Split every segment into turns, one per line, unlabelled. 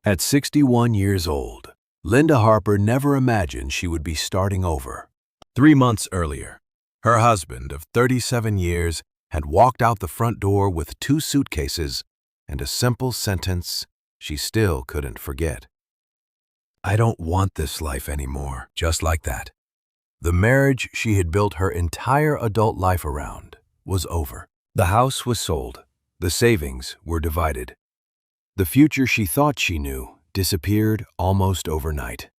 At 61 years old, Linda Harper never imagined she would be starting over. 3 months earlier, her husband of 37 years had walked out the front door with 2 suitcases and a simple sentence she still couldn't forget. "I don't want this life anymore," just like that. The marriage she had built her entire adult life around was over. The house was sold. The savings were divided. The future she thought she knew disappeared almost overnight.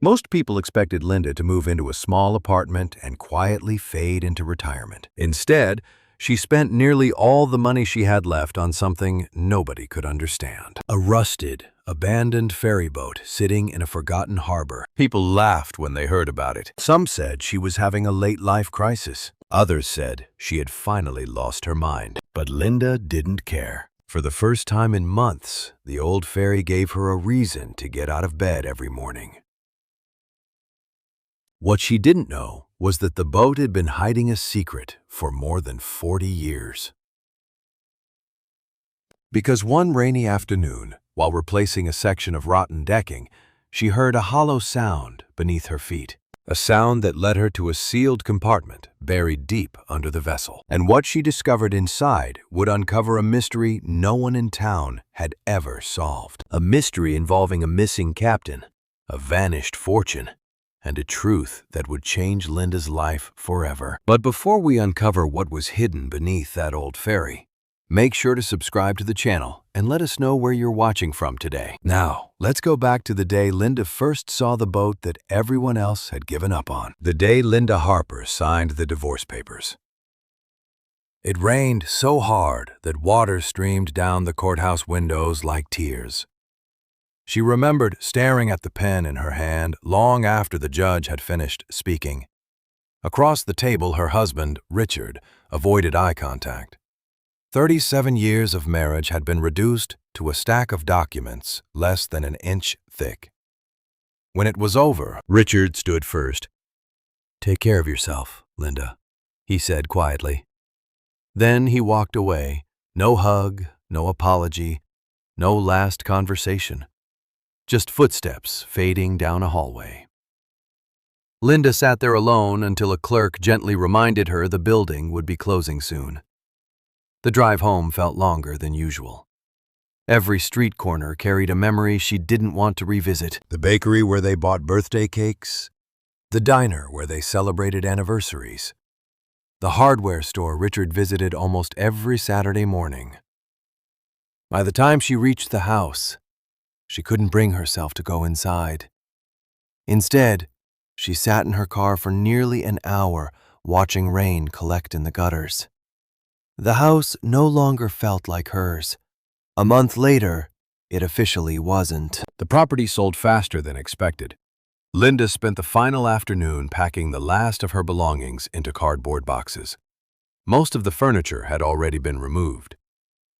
Most people expected Linda to move into a small apartment and quietly fade into retirement. Instead, she spent nearly all the money she had left on something nobody could understand. A rusted, abandoned ferry boat sitting in a forgotten harbor. People laughed when they heard about it. Some said she was having a late-life crisis. Others said she had finally lost her mind. But Linda didn't care. For the first time in months, the old ferry gave her a reason to get out of bed every morning. What she didn't know was that the boat had been hiding a secret for more than 40 years. Because one rainy afternoon, while replacing a section of rotten decking, she heard a hollow sound beneath her feet. A sound that led her to a sealed compartment buried deep under the vessel. And what she discovered inside would uncover a mystery no one in town had ever solved. A mystery involving a missing captain, a vanished fortune, and a truth that would change Linda's life forever. But before we uncover what was hidden beneath that old ferry, make sure to subscribe to the channel and let us know where you're watching from today. Now, let's go back to the day Linda first saw the boat that everyone else had given up on. The day Linda Harper signed the divorce papers. It rained so hard that water streamed down the courthouse windows like tears. She remembered staring at the pen in her hand long after the judge had finished speaking. Across the table, her husband, Richard, avoided eye contact. 37 years of marriage had been reduced to a stack of documents less than an inch thick. When it was over, Richard stood first. "Take care of yourself, Linda," he said quietly. Then he walked away. No hug, no apology, no last conversation. Just footsteps fading down a hallway. Linda sat there alone until a clerk gently reminded her the building would be closing soon. The drive home felt longer than usual. Every street corner carried a memory she didn't want to revisit. The bakery where they bought birthday cakes, the diner where they celebrated anniversaries, the hardware store Richard visited almost every Saturday morning. By the time she reached the house, she couldn't bring herself to go inside. Instead, she sat in her car for nearly an hour, watching rain collect in the gutters. The house no longer felt like hers. A month later, it officially wasn't. The property sold faster than expected. Linda spent the final afternoon packing the last of her belongings into cardboard boxes. Most of the furniture had already been removed.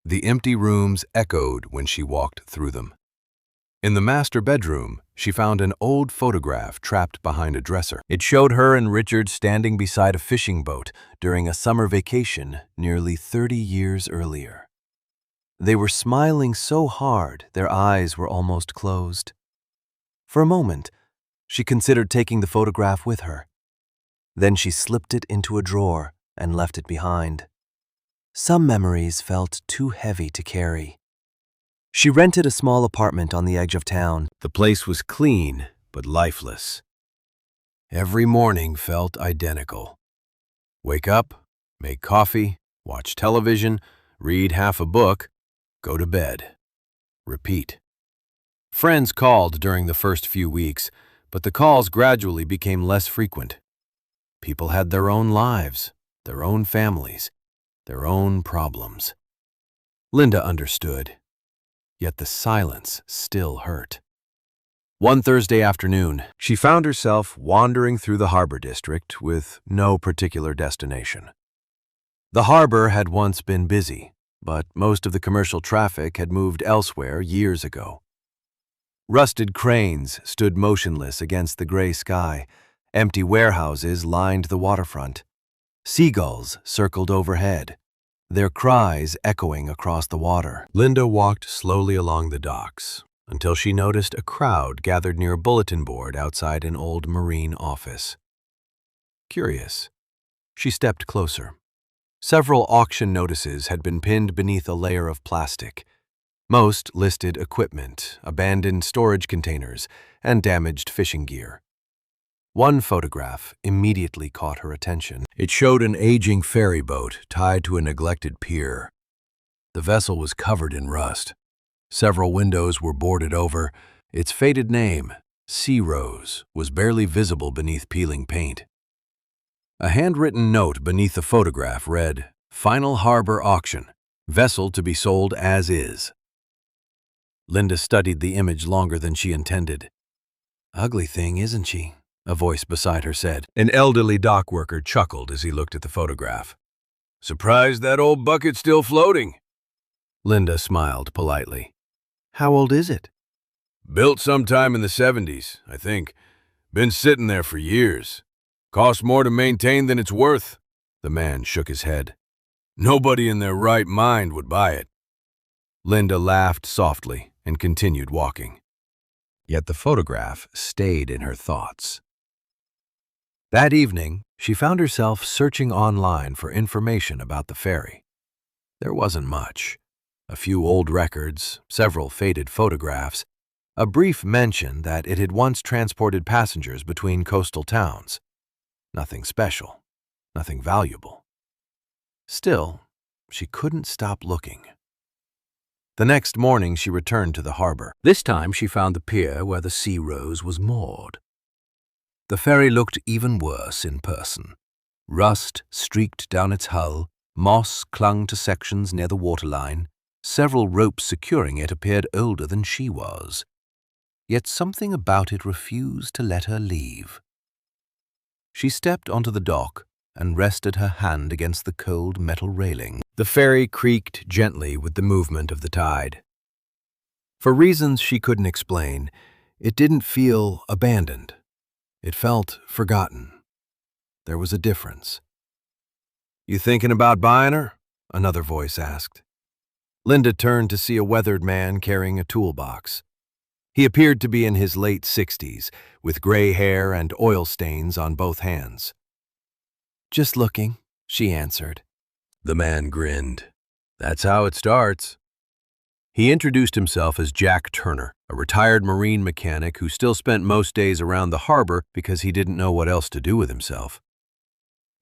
The empty rooms echoed when she walked through them. In the master bedroom, she found an old photograph trapped behind a dresser. It showed her and Richard standing beside a fishing boat during a summer vacation nearly 30 years earlier. They were smiling so hard their eyes were almost closed. For a moment, she considered taking the photograph with her. Then she slipped it into a drawer and left it behind. Some memories felt too heavy to carry. She rented a small apartment on the edge of town. The place was clean, but lifeless. Every morning felt identical. Wake up, make coffee, watch television, read half a book, go to bed. Repeat. Friends called during the first few weeks, but the calls gradually became less frequent. People had their own lives, their own families, their own problems. Linda understood. Yet the silence still hurt. One Thursday afternoon, she found herself wandering through the harbor district with no particular destination. The harbor had once been busy, but most of the commercial traffic had moved elsewhere years ago. Rusted cranes stood motionless against the gray sky. Empty warehouses lined the waterfront. Seagulls circled overhead, their cries echoing across the water. Linda walked slowly along the docks. until she noticed a crowd gathered near a bulletin board outside an old marine office. Curious, she stepped closer. Several auction notices had been pinned beneath a layer of plastic. Most listed equipment, abandoned storage containers, and damaged fishing gear. One photograph immediately caught her attention. It showed an aging ferry boat tied to a neglected pier. The vessel was covered in rust. Several windows were boarded over. Its faded name, Sea Rose, was barely visible beneath peeling paint. A handwritten note beneath the photograph read, "Final Harbor Auction. Vessel to be sold as is." Linda studied the image longer than she intended. "Ugly thing, isn't she?" a voice beside her said. An elderly dock worker chuckled as he looked at the photograph. "Surprised that old bucket's still floating." Linda smiled politely. "How old is it?" "Built sometime in the 70s, I think. Been sitting there for years. Costs more to maintain than it's worth." The man shook his head. "Nobody in their right mind would buy it." Linda laughed softly and continued walking. Yet the photograph stayed in her thoughts. That evening, she found herself searching online for information about the ferry. There wasn't much. A few old records, several faded photographs, a brief mention that it had once transported passengers between coastal towns. Nothing special, nothing valuable. Still, she couldn't stop looking. The next morning, she returned to the harbor. This time, she found the pier where the Sea Rose was moored. The ferry looked even worse in person. Rust streaked down its hull, moss clung to sections near the waterline, several ropes securing it appeared older than she was. Yet something about it refused to let her leave. She stepped onto the dock and rested her hand against the cold metal railing. The ferry creaked gently with the movement of the tide. For reasons she couldn't explain, it didn't feel abandoned. It felt forgotten. There was a difference. "You thinking about buying her?" another voice asked. Linda turned to see a weathered man carrying a toolbox. He appeared to be in his late 60s, with gray hair and oil stains on both hands. "Just looking," she answered. The man grinned. "That's how it starts." He introduced himself as Jack Turner, a retired marine mechanic who still spent most days around the harbor because he didn't know what else to do with himself.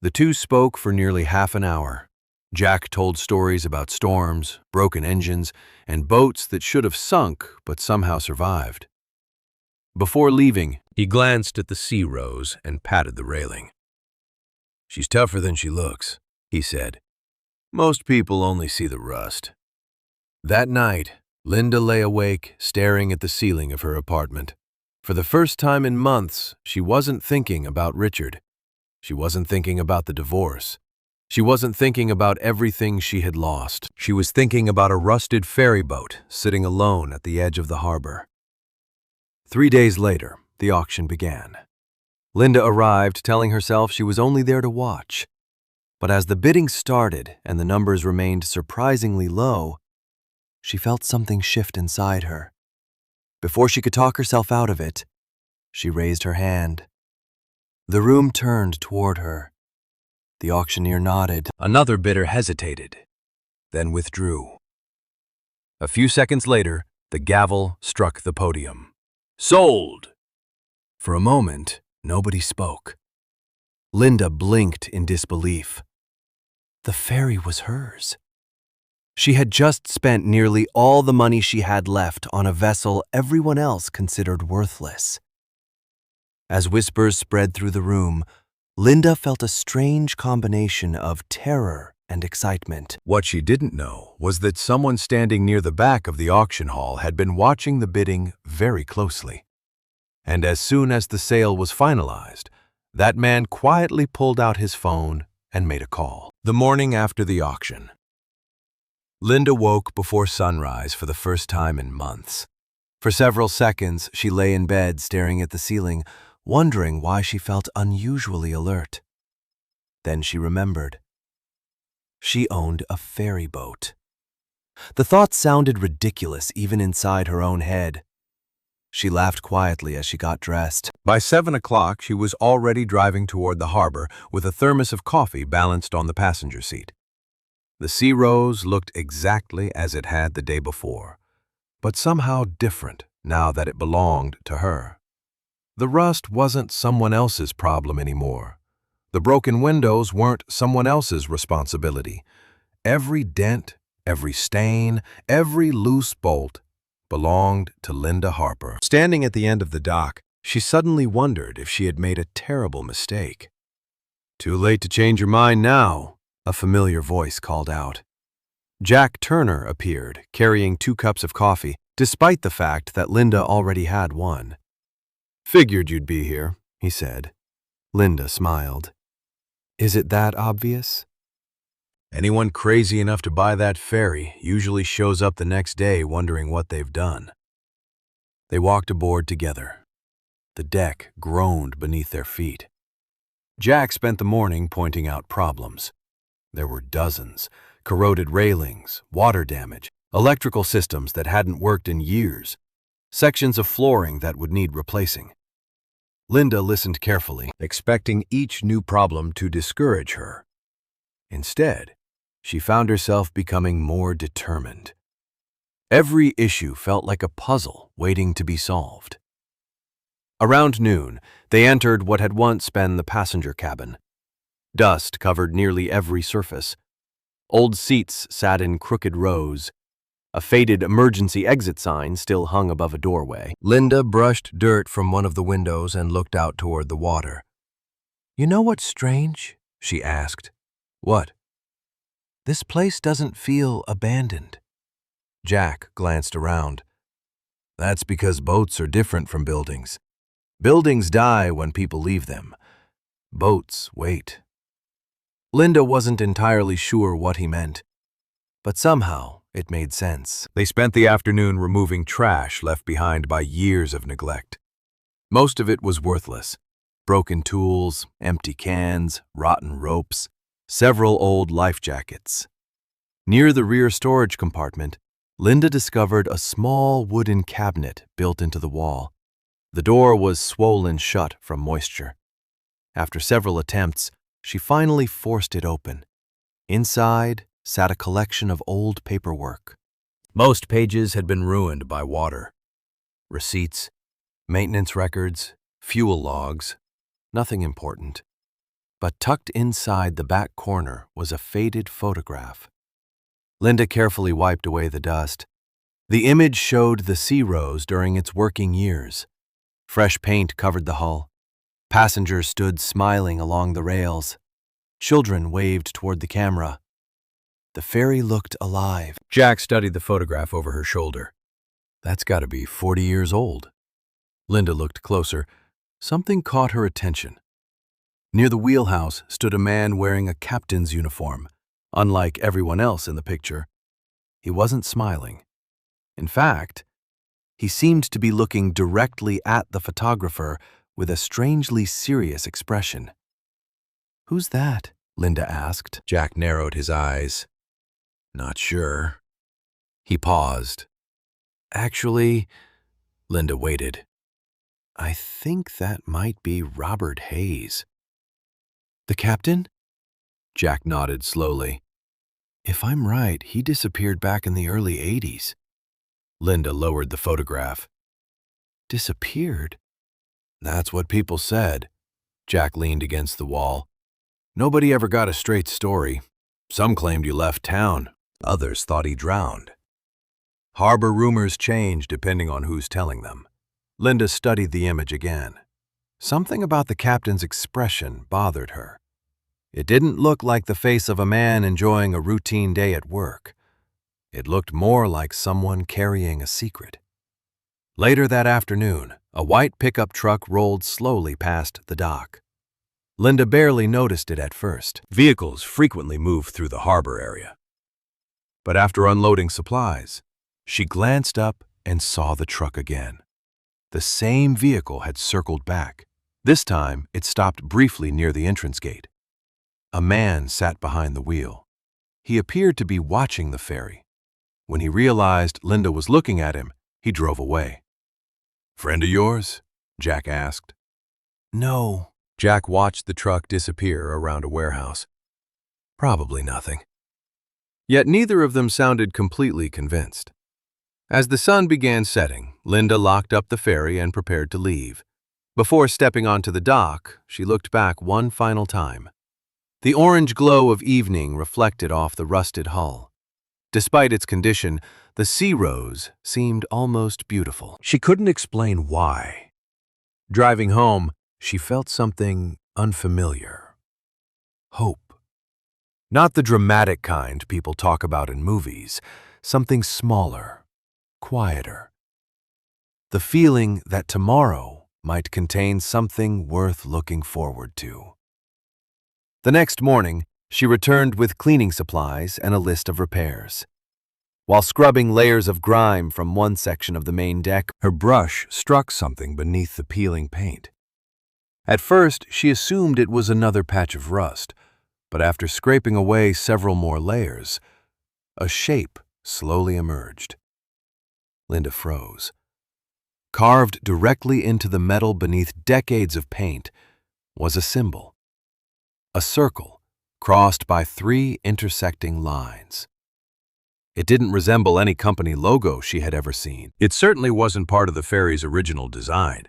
The two spoke for nearly half an hour. Jack told stories about storms, broken engines, and boats that should have sunk but somehow survived. Before leaving, he glanced at the Sea Rose and patted the railing. "She's tougher than she looks," he said. "Most people only see the rust." That night, Linda lay awake, staring at the ceiling of her apartment. For the first time in months, she wasn't thinking about Richard. She wasn't thinking about the divorce. She wasn't thinking about everything she had lost. She was thinking about a rusted ferry boat sitting alone at the edge of the harbor. 3 days later, the auction began. Linda arrived telling herself she was only there to watch. But as the bidding started and the numbers remained surprisingly low, she felt something shift inside her. Before she could talk herself out of it, she raised her hand. The room turned toward her. The auctioneer nodded. Another bidder hesitated, then withdrew. A few seconds later, the gavel struck the podium. "Sold!" For a moment, nobody spoke. Linda blinked in disbelief. The ferry was hers. She had just spent nearly all the money she had left on a vessel everyone else considered worthless. As whispers spread through the room, Linda felt a strange combination of terror and excitement. What she didn't know was that someone standing near the back of the auction hall had been watching the bidding very closely. And as soon as the sale was finalized, that man quietly pulled out his phone and made a call. The morning after the auction, Linda woke before sunrise for the first time in months. For several seconds, she lay in bed staring at the ceiling, wondering why she felt unusually alert. Then she remembered. She owned a ferry boat. The thought sounded ridiculous even inside her own head, She laughed quietly as she got dressed. By 7 o'clock, she was already driving toward the harbor with a thermos of coffee balanced on the passenger seat. The Sea Rose looked exactly as it had the day before, but somehow different now that it belonged to her. The rust wasn't someone else's problem anymore. The broken windows weren't someone else's responsibility. Every dent, every stain, every loose bolt belonged to Linda Harper. Standing at the end of the dock, she suddenly wondered if she had made a terrible mistake. "Too late to change your mind now," a familiar voice called out. Jack Turner appeared, carrying 2 cups of coffee, despite the fact that Linda already had one. "Figured you'd be here," he said. Linda smiled. "Is it that obvious?" "Anyone crazy enough to buy that ferry usually shows up the next day wondering what they've done." They walked aboard together. The deck groaned beneath their feet. Jack spent the morning pointing out problems. There were dozens: corroded railings, water damage, electrical systems that hadn't worked in years, sections of flooring that would need replacing. Linda listened carefully, expecting each new problem to discourage her. Instead, she found herself becoming more determined. Every issue felt like a puzzle waiting to be solved. Around noon, they entered what had once been the passenger cabin. Dust covered nearly every surface. Old seats sat in crooked rows. A faded emergency exit sign still hung above a doorway. Linda brushed dirt from one of the windows and looked out toward the water. "You know what's strange?" she asked. "What?" "This place doesn't feel abandoned." Jack glanced around. "That's because boats are different from buildings. Buildings die when people leave them. Boats wait." Linda wasn't entirely sure what he meant, but somehow it made sense. They spent the afternoon removing trash left behind by years of neglect. Most of it was worthless: broken tools, empty cans, rotten ropes, several old life jackets. Near the rear storage compartment, Linda discovered a small wooden cabinet built into the wall. The door was swollen shut from moisture. After several attempts, she finally forced it open. Inside sat a collection of old paperwork. Most pages had been ruined by water. Receipts, maintenance records, fuel logs, nothing important. But tucked inside the back corner was a faded photograph. Linda carefully wiped away the dust. The image showed the Sea Rose during its working years. Fresh paint covered the hull. Passengers stood smiling along the rails. Children waved toward the camera. The ferry looked alive. Jack studied the photograph over her shoulder. "That's got to be 40 years old." Linda looked closer. Something caught her attention. Near the wheelhouse stood a man wearing a captain's uniform. Unlike everyone else in the picture, he wasn't smiling. In fact, he seemed to be looking directly at the photographer with a strangely serious expression. "Who's that?" Linda asked. Jack narrowed his eyes. "Not sure." He paused. "Actually," Linda waited. "I think that might be Robert Hayes." "The captain?" Jack nodded slowly. "If I'm right, he disappeared back in the early 80s. Linda lowered the photograph. "Disappeared?" "That's what people said." Jack leaned against the wall. "Nobody ever got a straight story. Some claimed he left town. Others thought he drowned. Harbor rumors change depending on who's telling them." Linda studied the image again. Something about the captain's expression bothered her. It didn't look like the face of a man enjoying a routine day at work. It looked more like someone carrying a secret. Later that afternoon, a white pickup truck rolled slowly past the dock. Linda barely noticed it at first. Vehicles frequently moved through the harbor area. But after unloading supplies, she glanced up and saw the truck again. The same vehicle had circled back. This time, it stopped briefly near the entrance gate. A man sat behind the wheel. He appeared to be watching the ferry. When he realized Linda was looking at him, he drove away. "Friend of yours?" Jack asked. "No." Jack watched the truck disappear around a warehouse. "Probably nothing." Yet neither of them sounded completely convinced. As the sun began setting, Linda locked up the ferry and prepared to leave. Before stepping onto the dock, she looked back one final time. The orange glow of evening reflected off the rusted hull. Despite its condition, the Sea Rose seemed almost beautiful. She couldn't explain why. Driving home, she felt something unfamiliar. Hope. Not the dramatic kind people talk about in movies, something smaller, quieter. The feeling that tomorrow might contain something worth looking forward to. The next morning, she returned with cleaning supplies and a list of repairs. While scrubbing layers of grime from one section of the main deck, her brush struck something beneath the peeling paint. At first, she assumed it was another patch of rust, but after scraping away several more layers, a shape slowly emerged. Linda froze. Carved directly into the metal beneath decades of paint was a symbol. A circle, crossed by 3 intersecting lines. It didn't resemble any company logo she had ever seen. It certainly wasn't part of the ferry's original design.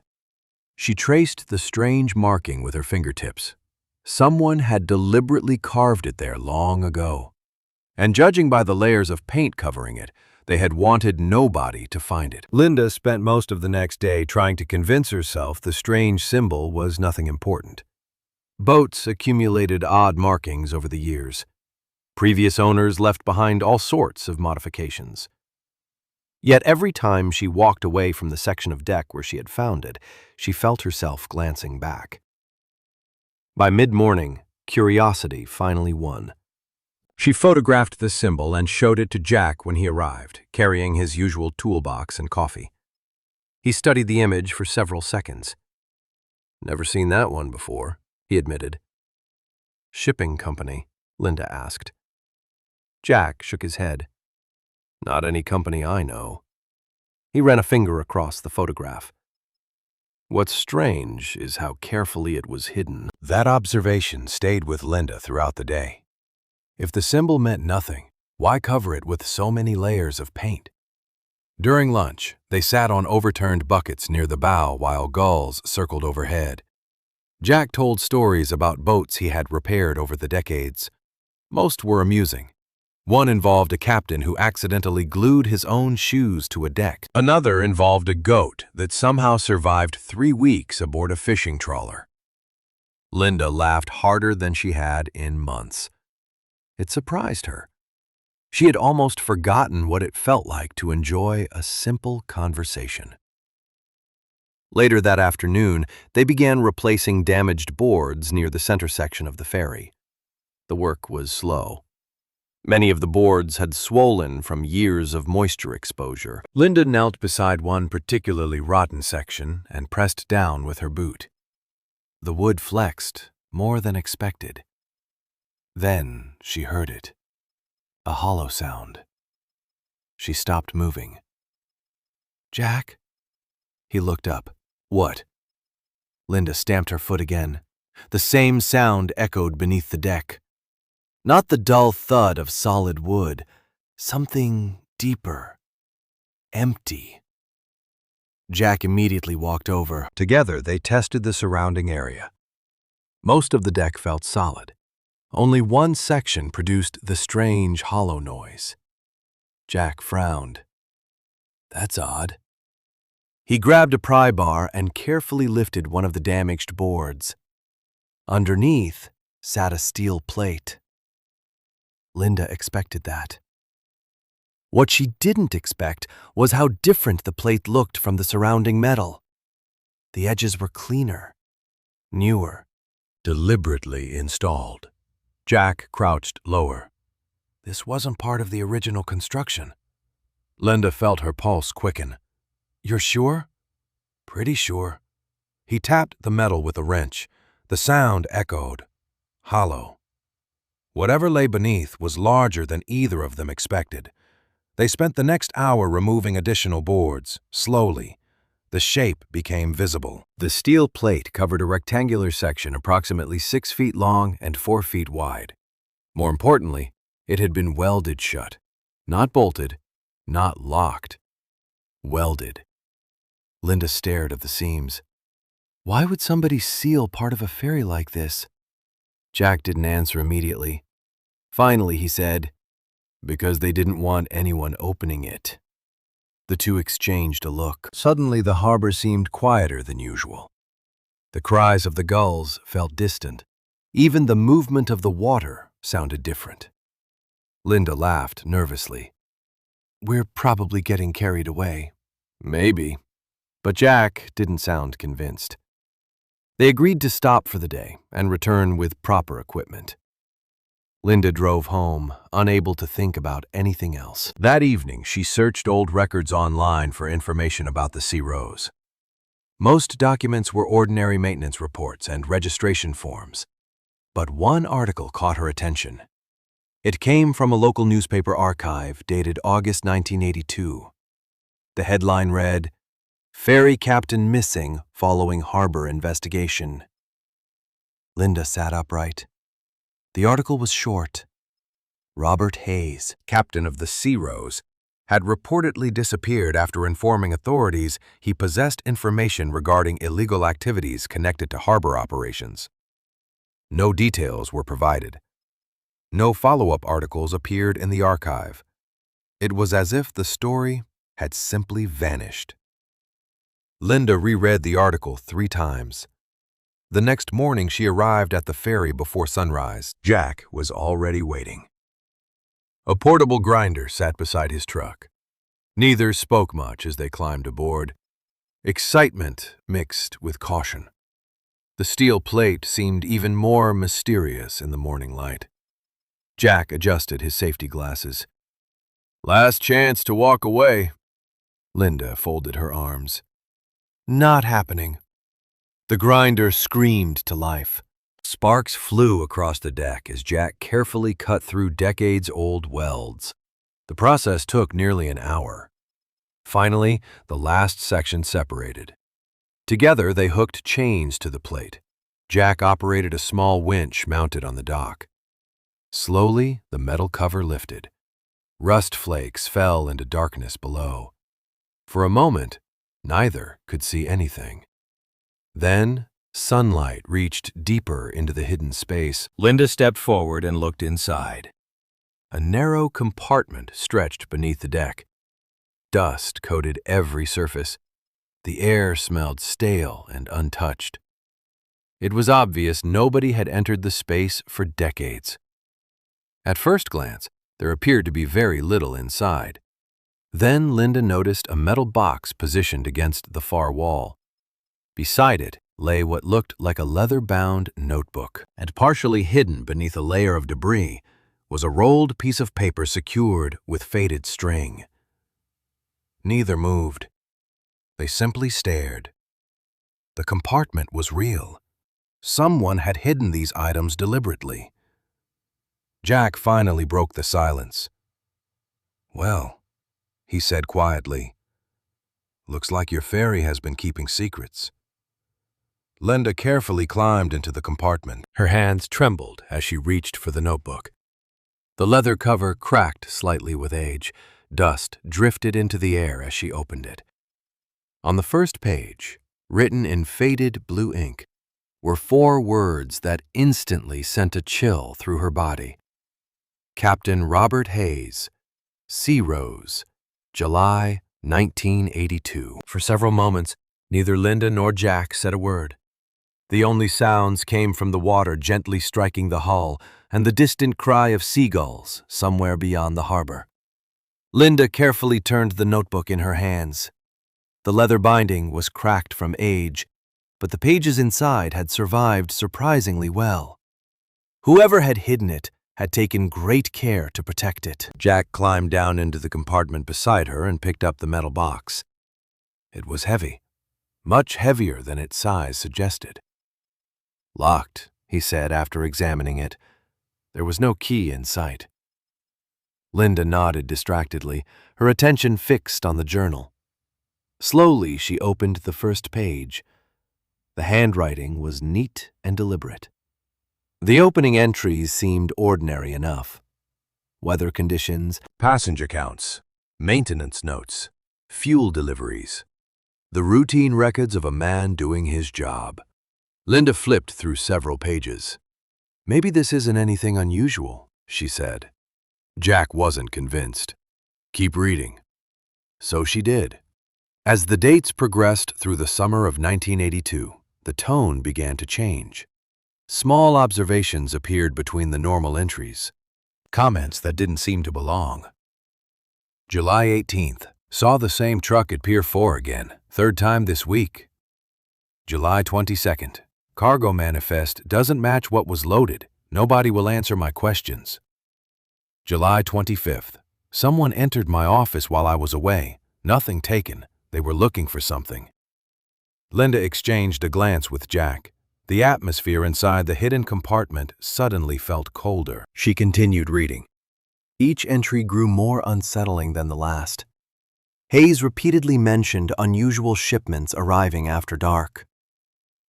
She traced the strange marking with her fingertips. Someone had deliberately carved it there long ago. And judging by the layers of paint covering it, they had wanted nobody to find it. Linda spent most of the next day trying to convince herself the strange symbol was nothing important. Boats accumulated odd markings over the years. Previous owners left behind all sorts of modifications. Yet every time she walked away from the section of deck where she had found it, she felt herself glancing back. By mid-morning, curiosity finally won. She photographed the symbol and showed it to Jack when he arrived, carrying his usual toolbox and coffee. He studied the image for several seconds. "Never seen that one before," he admitted. "Shipping company?" Linda asked. Jack shook his head. "Not any company I know." He ran a finger across the photograph. "What's strange is how carefully it was hidden." That observation stayed with Linda throughout the day. If the symbol meant nothing, why cover it with so many layers of paint? During lunch, they sat on overturned buckets near the bow while gulls circled overhead. Jack told stories about boats he had repaired over the decades. Most were amusing. One involved a captain who accidentally glued his own shoes to a deck. Another involved a goat that somehow survived 3 weeks aboard a fishing trawler. Linda laughed harder than she had in months. It surprised her. She had almost forgotten what it felt like to enjoy a simple conversation. Later that afternoon, they began replacing damaged boards near the center section of the ferry. The work was slow. Many of the boards had swollen from years of moisture exposure. Linda knelt beside one particularly rotten section and pressed down with her boot. The wood flexed more than expected. Then she heard it. A hollow sound. She stopped moving. "Jack?" He looked up. "What?" Linda stamped her foot again. The same sound echoed beneath the deck. Not the dull thud of solid wood. Something deeper. Empty. Jack immediately walked over. Together, they tested the surrounding area. Most of the deck felt solid. Only one section produced the strange hollow noise. Jack frowned. "That's odd." He grabbed a pry bar and carefully lifted one of the damaged boards. Underneath sat a steel plate. Linda expected that. What she didn't expect was how different the plate looked from the surrounding metal. The edges were cleaner, newer, deliberately installed. Jack crouched lower. This wasn't part of the original construction. Linda felt her pulse quicken. "You're sure?" "Pretty sure." He tapped the metal with a wrench. The sound echoed. Hollow. Whatever lay beneath was larger than either of them expected. They spent the next hour removing additional boards, slowly, The shape became visible. The steel plate covered a rectangular section approximately 6 feet long and 4 feet wide. More importantly, it had been welded shut. Not bolted, not locked. Welded. Linda stared at the seams. Why would somebody seal part of a ferry like this? Jack didn't answer immediately. Finally, he said, "Because they didn't want anyone opening it." The two exchanged a look. Suddenly, the harbor seemed quieter than usual. The cries of the gulls felt distant. Even the movement of the water sounded different. Linda laughed nervously. "We're probably getting carried away." "Maybe." But Jack didn't sound convinced. They agreed to stop for the day and return with proper equipment. Linda drove home, unable to think about anything else. That evening, she searched old records online for information about the Sea Rose. Most documents were ordinary maintenance reports and registration forms. But one article caught her attention. It came from a local newspaper archive dated August 1982. The headline read, "Ferry Captain Missing Following Harbor Investigation." Linda sat upright. The article was short. Robert Hayes, captain of the Sea Rose, had reportedly disappeared after informing authorities he possessed information regarding illegal activities connected to harbor operations. No details were provided. No follow-up articles appeared in the archive. It was as if the story had simply vanished. Linda reread the article 3 times. The next morning, she arrived at the ferry before sunrise. Jack was already waiting. A portable grinder sat beside his truck. Neither spoke much as they climbed aboard. Excitement mixed with caution. The steel plate seemed even more mysterious in the morning light. Jack adjusted his safety glasses. "Last chance to walk away." Linda folded her arms. "Not happening." The grinder screamed to life. Sparks flew across the deck as Jack carefully cut through decades-old welds. The process took nearly an hour. Finally, the last section separated. Together, they hooked chains to the plate. Jack operated a small winch mounted on the dock. Slowly, the metal cover lifted. Rust flakes fell into darkness below. For a moment, neither could see anything. Then, sunlight reached deeper into the hidden space. Linda stepped forward and looked inside. A narrow compartment stretched beneath the deck. Dust coated every surface. The air smelled stale and untouched. It was obvious nobody had entered the space for decades. At first glance, there appeared to be very little inside. Then Linda noticed a metal box positioned against the far wall. Beside it lay what looked like a leather-bound notebook, and partially hidden beneath a layer of debris was a rolled piece of paper secured with faded string. Neither moved. They simply stared. The compartment was real. Someone had hidden these items deliberately. Jack finally broke the silence. "Well," he said quietly, "looks like your ferry has been keeping secrets." Linda carefully climbed into the compartment. Her hands trembled as she reached for the notebook. The leather cover cracked slightly with age. Dust drifted into the air as she opened it. On the first page, written in faded blue ink, were 4 words that instantly sent a chill through her body. Captain Robert Hayes, Sea Rose, July 1982. For several moments, neither Linda nor Jack said a word. The only sounds came from the water gently striking the hull and the distant cry of seagulls somewhere beyond the harbor. Linda carefully turned the notebook in her hands. The leather binding was cracked from age, but the pages inside had survived surprisingly well. Whoever had hidden it had taken great care to protect it. Jack climbed down into the compartment beside her and picked up the metal box. It was heavy, much heavier than its size suggested. "Locked," he said after examining it. There was no key in sight. Linda nodded distractedly, her attention fixed on the journal. Slowly, she opened the first page. The handwriting was neat and deliberate. The opening entries seemed ordinary enough. Weather conditions, passenger counts, maintenance notes, fuel deliveries. The routine records of a man doing his job. Linda flipped through several pages. "Maybe this isn't anything unusual," she said. Jack wasn't convinced. "Keep reading." So she did. As the dates progressed through the summer of 1982, the tone began to change. Small observations appeared between the normal entries. Comments that didn't seem to belong. July 18th. Saw the same truck at Pier 4 again, third time this week. July 22nd. Cargo manifest doesn't match what was loaded. Nobody will answer my questions. July 25th. Someone entered my office while I was away. Nothing taken. They were looking for something. Linda exchanged a glance with Jack. The atmosphere inside the hidden compartment suddenly felt colder. She continued reading. Each entry grew more unsettling than the last. Hayes repeatedly mentioned unusual shipments arriving after dark.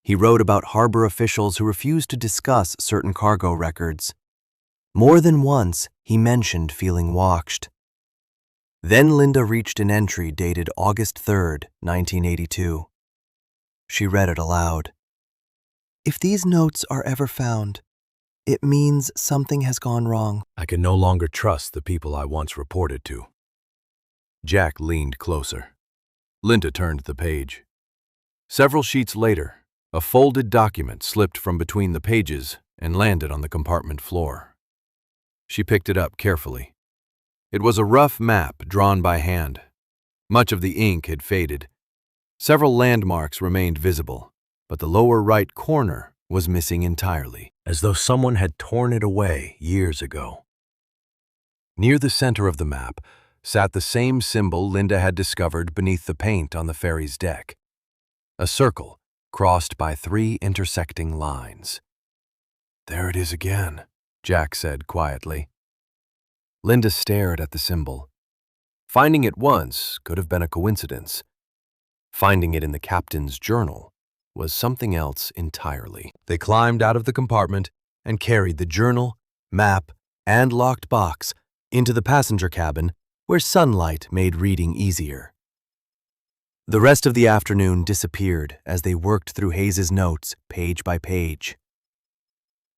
He wrote about Harper officials who refused to discuss certain cargo records. More than once, he mentioned feeling watched. Then Linda reached an entry dated August 3rd, 1982. She read it aloud. "If these notes are ever found, it means something has gone wrong. I can no longer trust the people I once reported to." Jack leaned closer. Linda turned the page. Several sheets later, a folded document slipped from between the pages and landed on the compartment floor. She picked it up carefully. It was a rough map drawn by hand. Much of the ink had faded. Several landmarks remained visible, but the lower right corner was missing entirely, as though someone had torn it away years ago. Near the center of the map sat the same symbol Linda had discovered beneath the paint on the ferry's deck. A circle crossed by 3 intersecting lines. "There it is again," Jack said quietly. Linda stared at the symbol. Finding it once could have been a coincidence. Finding it in the captain's journal was something else entirely. They climbed out of the compartment and carried the journal, map, and locked box into the passenger cabin, where sunlight made reading easier. The rest of the afternoon disappeared as they worked through Hayes's notes page by page.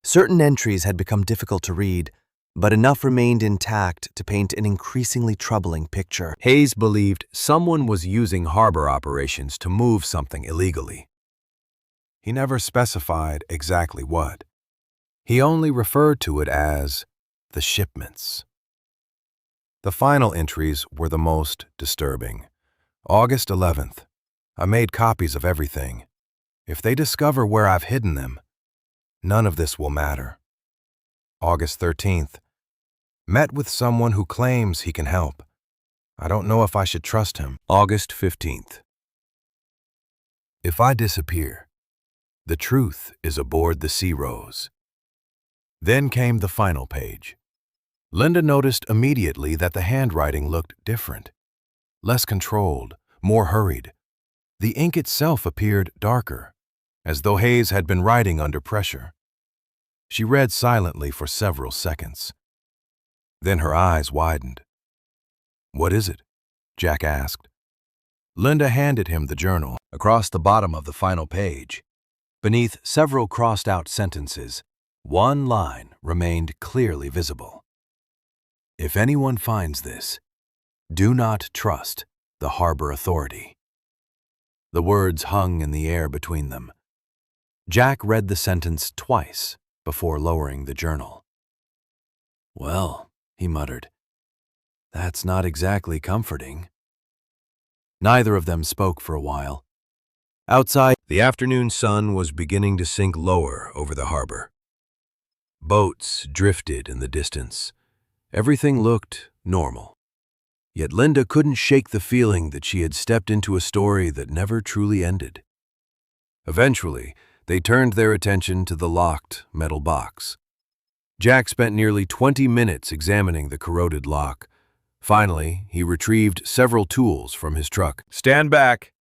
Certain entries had become difficult to read, but enough remained intact to paint an increasingly troubling picture. Hayes believed someone was using harbor operations to move something illegally. He never specified exactly what. He only referred to it as the shipments. The final entries were the most disturbing. August 11th. I made copies of everything. If they discover where I've hidden them, none of this will matter. August 13th. Met with someone who claims he can help. I don't know if I should trust him. August 15th. If I disappear, the truth is aboard the Sea Rose. Then came the final page. Linda noticed immediately that the handwriting looked different. Less controlled, more hurried. The ink itself appeared darker, as though Hayes had been writing under pressure. She read silently for several seconds. Then her eyes widened. "What is it?" Jack asked. Linda handed him the journal. Across the bottom of the final page, beneath several crossed-out sentences, one line remained clearly visible. "If anyone finds this, do not trust the Harbor Authority." The words hung in the air between them. Jack read the sentence twice before lowering the journal. "Well," he muttered, "that's not exactly comforting." Neither of them spoke for a while. Outside, the afternoon sun was beginning to sink lower over the harbor. Boats drifted in the distance. Everything looked normal. Yet Linda couldn't shake the feeling that she had stepped into a story that never truly ended. Eventually, they turned their attention to the locked metal box. Jack spent nearly 20 minutes examining the corroded lock, Finally, he retrieved several tools from his truck. "Stand back!"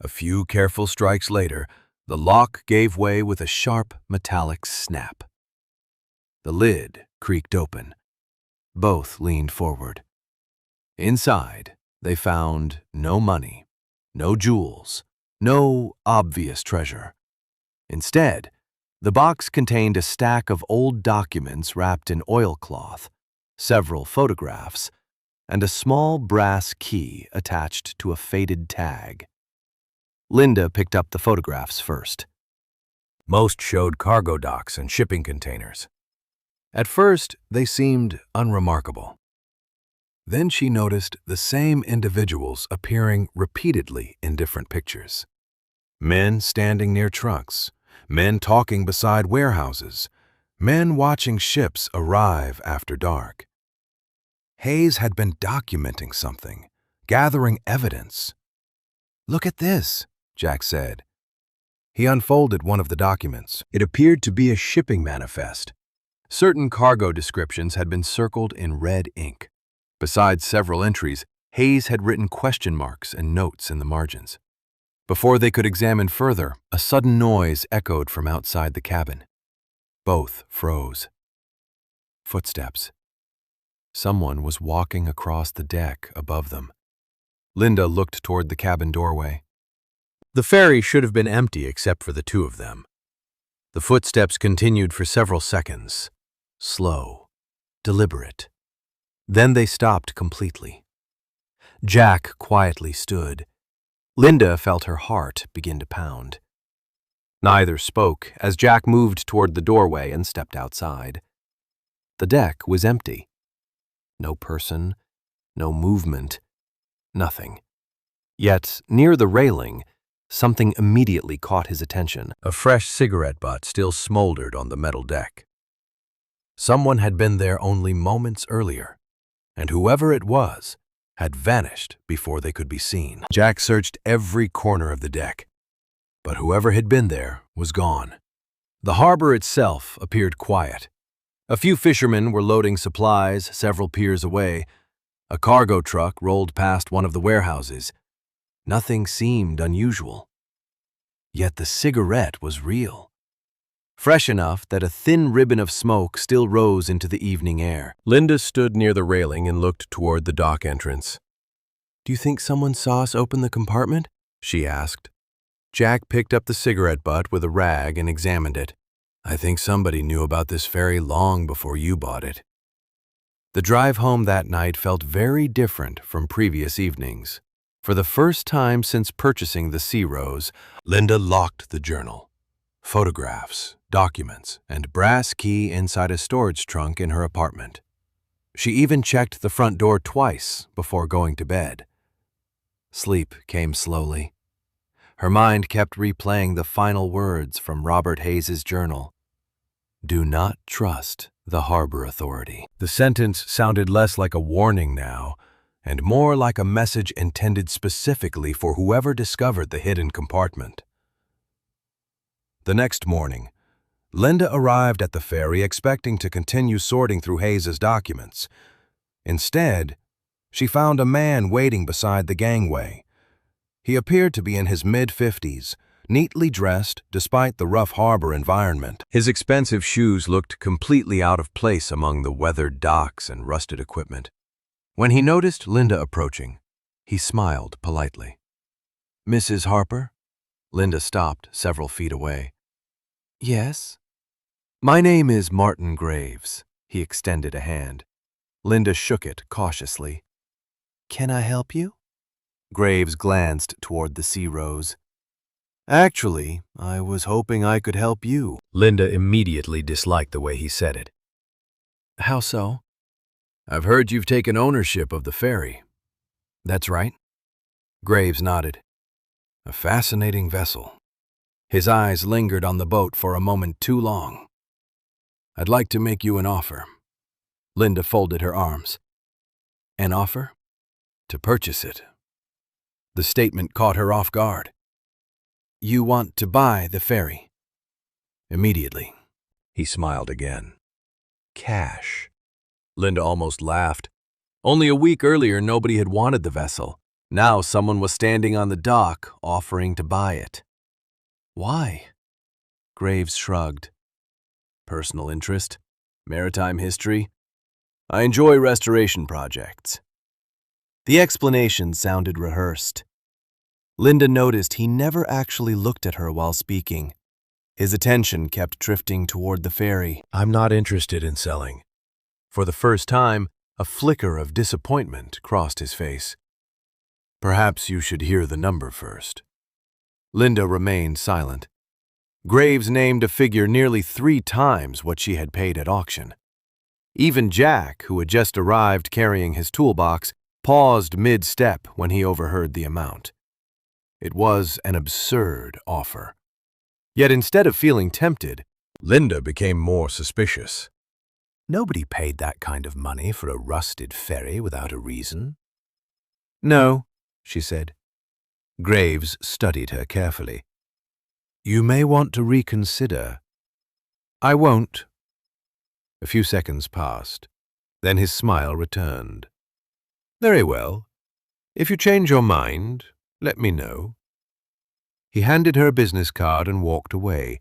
A few careful strikes later, the lock gave way with a sharp, metallic snap. The lid creaked open. Both leaned forward. Inside, they found no money, no jewels, no obvious treasure. Instead, the box contained a stack of old documents wrapped in oilcloth, several photographs, and a small brass key attached to a faded tag. Linda picked up the photographs first. Most showed cargo docks and shipping containers. At first, they seemed unremarkable. Then she noticed the same individuals appearing repeatedly in different pictures. Men standing near trucks, men talking beside warehouses, men watching ships arrive after dark. Hayes had been documenting something, gathering evidence. "Look at this," Jack said. He unfolded one of the documents. It appeared to be a shipping manifest. Certain cargo descriptions had been circled in red ink. Besides several entries, Hayes had written question marks and notes in the margins. Before they could examine further, a sudden noise echoed from outside the cabin. Both froze. Footsteps. Someone was walking across the deck above them. Linda looked toward the cabin doorway. The ferry should have been empty except for the two of them. The footsteps continued for several seconds, slow, deliberate. Then they stopped completely. Jack quietly stood. Linda felt her heart begin to pound. Neither spoke as Jack moved toward the doorway and stepped outside. The deck was empty. No person, no movement, nothing. Yet, near the railing, something immediately caught his attention. A fresh cigarette butt still smoldered on the metal deck. Someone had been there only moments earlier, and whoever it was had vanished before they could be seen. Jack searched every corner of the deck, but whoever had been there was gone. The harbor itself appeared quiet. A few fishermen were loading supplies several piers away. A cargo truck rolled past one of the warehouses. Nothing seemed unusual. Yet the cigarette was real. Fresh enough that a thin ribbon of smoke still rose into the evening air. Linda stood near the railing and looked toward the dock entrance. "Do you think someone saw us open the compartment?" she asked. Jack picked up the cigarette butt with a rag and examined it. "I think somebody knew about this ferry long before you bought it." The drive home that night felt very different from previous evenings. For the first time since purchasing the Sea Rose, Linda locked the journal, photographs, documents, and brass key inside a storage trunk in her apartment. She even checked the front door twice before going to bed. Sleep came slowly. Her mind kept replaying the final words from Robert Hayes's journal. "Do not trust the harbor authority." The sentence sounded less like a warning now, and more like a message intended specifically for whoever discovered the hidden compartment. The next morning, Linda arrived at the ferry expecting to continue sorting through Hayes's documents. Instead, she found a man waiting beside the gangway. He appeared to be in his mid-50s, neatly dressed despite the rough harbor environment. His expensive shoes looked completely out of place among the weathered docks and rusted equipment. When he noticed Linda approaching, he smiled politely. "Mrs. Harper?" Linda stopped several feet away. "Yes?" "My name is Martin Graves." He extended a hand. Linda shook it cautiously. "Can I help you?" Graves glanced toward the Sea Rose. "Actually, I was hoping I could help you." Linda immediately disliked the way he said it. "How so?" "I've heard you've taken ownership of the ferry." "That's right." Graves nodded. "A fascinating vessel." His eyes lingered on the boat for a moment too long. "I'd like to make you an offer." Linda folded her arms. "An offer?" "To purchase it." The statement caught her off guard. "You want to buy the ferry?" "Immediately." He smiled again. "Cash." Linda almost laughed. Only a week earlier, nobody had wanted the vessel. Now someone was standing on the dock, offering to buy it. Why? Graves shrugged. Personal interest? Maritime history? I enjoy restoration projects. The explanation sounded rehearsed. Linda noticed he never actually looked at her while speaking. His attention kept drifting toward the ferry. I'm not interested in selling. For the first time, a flicker of disappointment crossed his face. Perhaps you should hear the number first. Linda remained silent. Graves named a figure nearly 3 times what she had paid at auction. Even Jack, who had just arrived carrying his toolbox, paused mid-step when he overheard the amount. It was an absurd offer. Yet instead of feeling tempted, Linda became more suspicious. Nobody paid that kind of money for a rusted ferry without a reason. No, she said. Graves studied her carefully. You may want to reconsider. I won't. A few seconds passed. Then his smile returned. Very well. If you change your mind, let me know. He handed her a business card and walked away.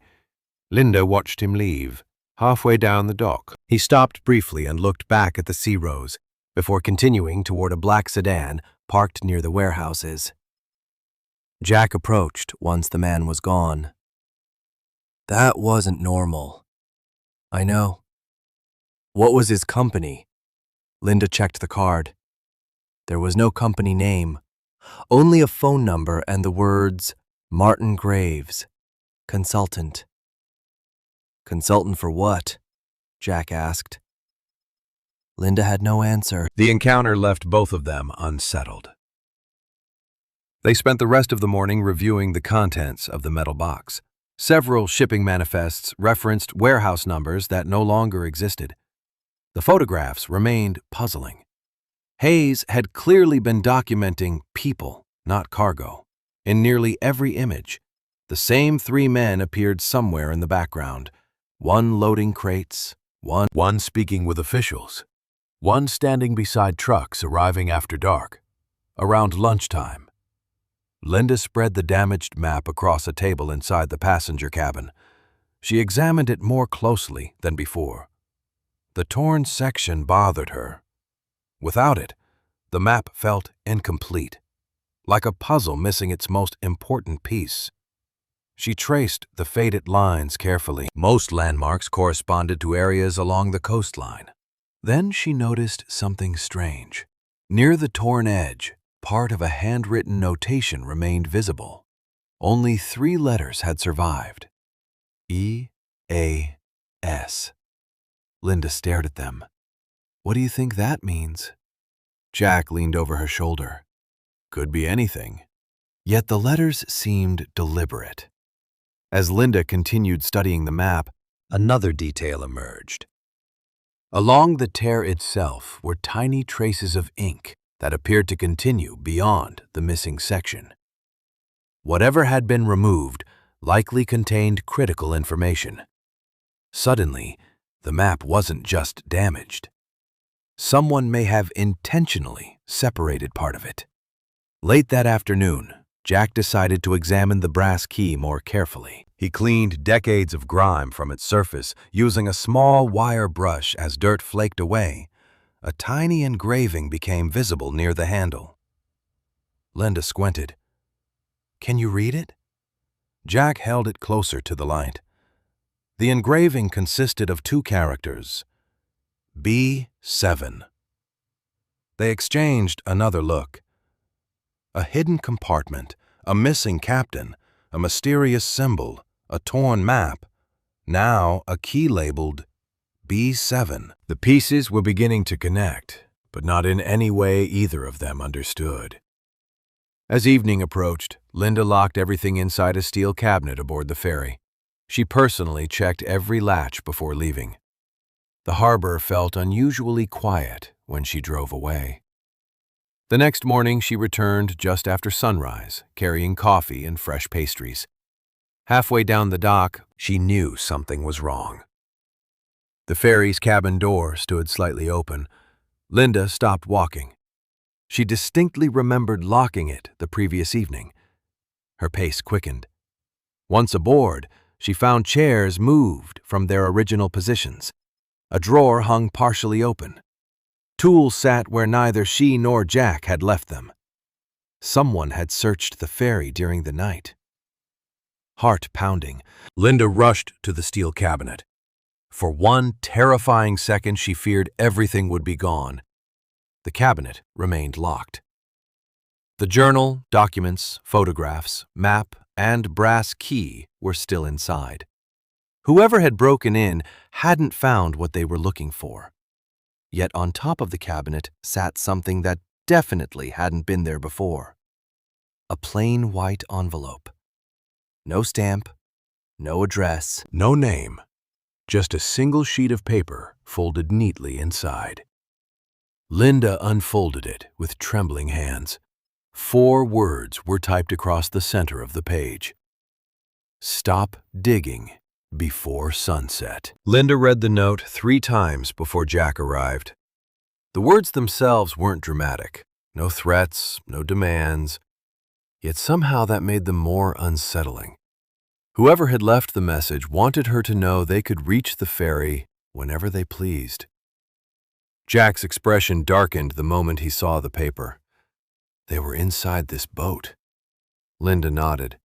Linda watched him leave. Halfway down the dock, he stopped briefly and looked back at the Sea Rose before continuing toward a black sedan parked near the warehouses. Jack approached once the man was gone. That wasn't normal. I know. What was his company? Linda checked the card. There was no company name, only a phone number and the words, Martin Graves, consultant. Consultant for what? Jack asked. Linda had no answer. The encounter left both of them unsettled. They spent the rest of the morning reviewing the contents of the metal box. Several shipping manifests referenced warehouse numbers that no longer existed. The photographs remained puzzling. Hayes had clearly been documenting people, not cargo. In nearly every image, the same 3 men appeared somewhere in the background. One loading crates, one speaking with officials, one standing beside trucks arriving after dark, around lunchtime. Linda spread the damaged map across a table inside the passenger cabin. She examined it more closely than before. The torn section bothered her. Without it, the map felt incomplete, like a puzzle missing its most important piece. She traced the faded lines carefully. Most landmarks corresponded to areas along the coastline. Then she noticed something strange. Near the torn edge, part of a handwritten notation remained visible. Only 3 letters had survived. E-A-S. Linda stared at them. What do you think that means? Jack leaned over her shoulder. Could be anything. Yet the letters seemed deliberate. As Linda continued studying the map, another detail emerged. Along the tear itself were tiny traces of ink that appeared to continue beyond the missing section. Whatever had been removed likely contained critical information. Suddenly, the map wasn't just damaged. Someone may have intentionally separated part of it. Late that afternoon, Jack decided to examine the brass key more carefully. He cleaned decades of grime from its surface using a small wire brush. As dirt flaked away, a tiny engraving became visible near the handle. Linda squinted. Can you read it? Jack held it closer to the light. The engraving consisted of 2 characters, B7. They exchanged another look. A hidden compartment, a missing captain, a mysterious symbol, a torn map, now a key labeled B7. The pieces were beginning to connect, but not in any way either of them understood. As evening approached, Linda locked everything inside a steel cabinet aboard the ferry. She personally checked every latch before leaving. The harbor felt unusually quiet when she drove away. The next morning, she returned just after sunrise, carrying coffee and fresh pastries. Halfway down the dock, she knew something was wrong. The ferry's cabin door stood slightly open. Linda stopped walking. She distinctly remembered locking it the previous evening. Her pace quickened. Once aboard, she found chairs moved from their original positions. A drawer hung partially open. Tools sat where neither she nor Jack had left them. Someone had searched the ferry during the night. Heart pounding, Linda rushed to the steel cabinet. For one terrifying second, she feared everything would be gone. The cabinet remained locked. The journal, documents, photographs, map, and brass key were still inside. Whoever had broken in hadn't found what they were looking for. Yet on top of the cabinet sat something that definitely hadn't been there before. A plain white envelope. No stamp, no address, no name. Just a single sheet of paper folded neatly inside. Linda unfolded it with trembling hands. 4 words were typed across the center of the page. Stop digging before sunset. Linda read the note 3 times before Jack arrived. The words themselves weren't dramatic. No threats, no demands. Yet somehow that made them more unsettling. Whoever had left the message wanted her to know they could reach the ferry whenever they pleased. Jack's expression darkened the moment he saw the paper. They were inside this boat. Linda nodded.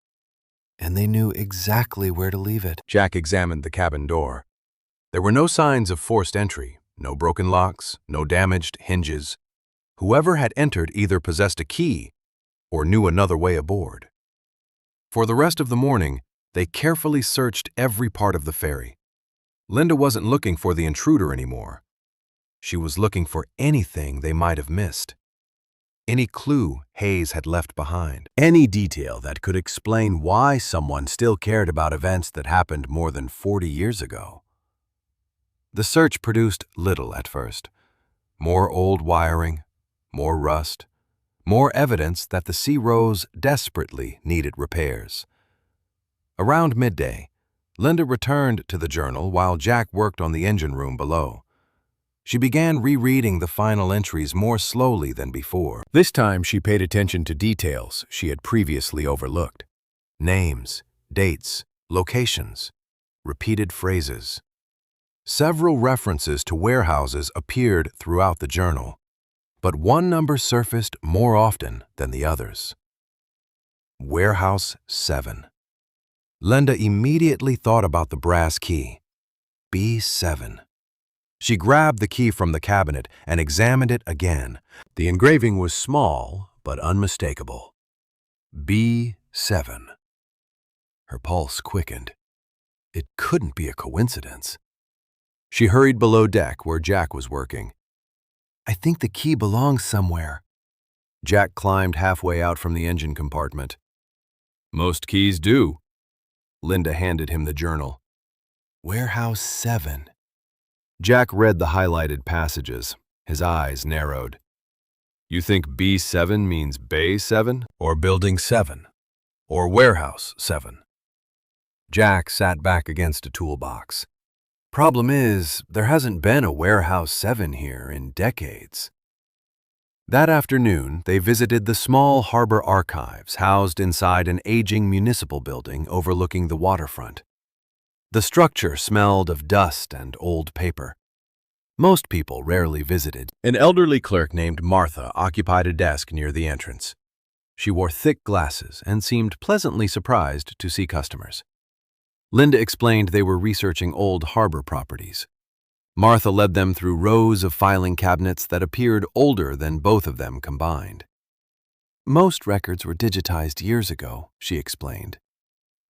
And they knew exactly where to leave it. Jack examined the cabin door. There were no signs of forced entry, no broken locks, no damaged hinges. Whoever had entered either possessed a key or knew another way aboard. For the rest of the morning, they carefully searched every part of the ferry. Linda wasn't looking for the intruder anymore. She was looking for anything they might have missed. Any clue Hayes had left behind. Any detail that could explain why someone still cared about events that happened more than 40 years ago. The search produced little at first. More old wiring, more rust, more evidence that the Sea Rose desperately needed repairs. Around midday, Linda returned to the journal while Jack worked on the engine room below. She began rereading the final entries more slowly than before. This time she paid attention to details she had previously overlooked. Names, dates, locations, repeated phrases. Several references to warehouses appeared throughout the journal, but one number surfaced more often than the others. Warehouse 7. Linda immediately thought about the brass key. B7. She grabbed the key from the cabinet and examined it again. The engraving was small, but unmistakable. B7. Her pulse quickened. It couldn't be a coincidence. She hurried below deck where Jack was working. I think the key belongs somewhere. Jack climbed halfway out from the engine compartment. Most keys do. Linda handed him the journal. Warehouse 7. Jack read the highlighted passages. His eyes narrowed. You think B7 means Bay 7, or Building 7, or Warehouse 7? Jack sat back against a toolbox. Problem is, there hasn't been a Warehouse 7 here in decades. That afternoon, they visited the small harbor archives housed inside an aging municipal building overlooking the waterfront. The structure smelled of dust and old paper. Most people rarely visited. An elderly clerk named Martha occupied a desk near the entrance. She wore thick glasses and seemed pleasantly surprised to see customers. Linda explained they were researching old harbor properties. Martha led them through rows of filing cabinets that appeared older than both of them combined. Most records were digitized years ago, she explained,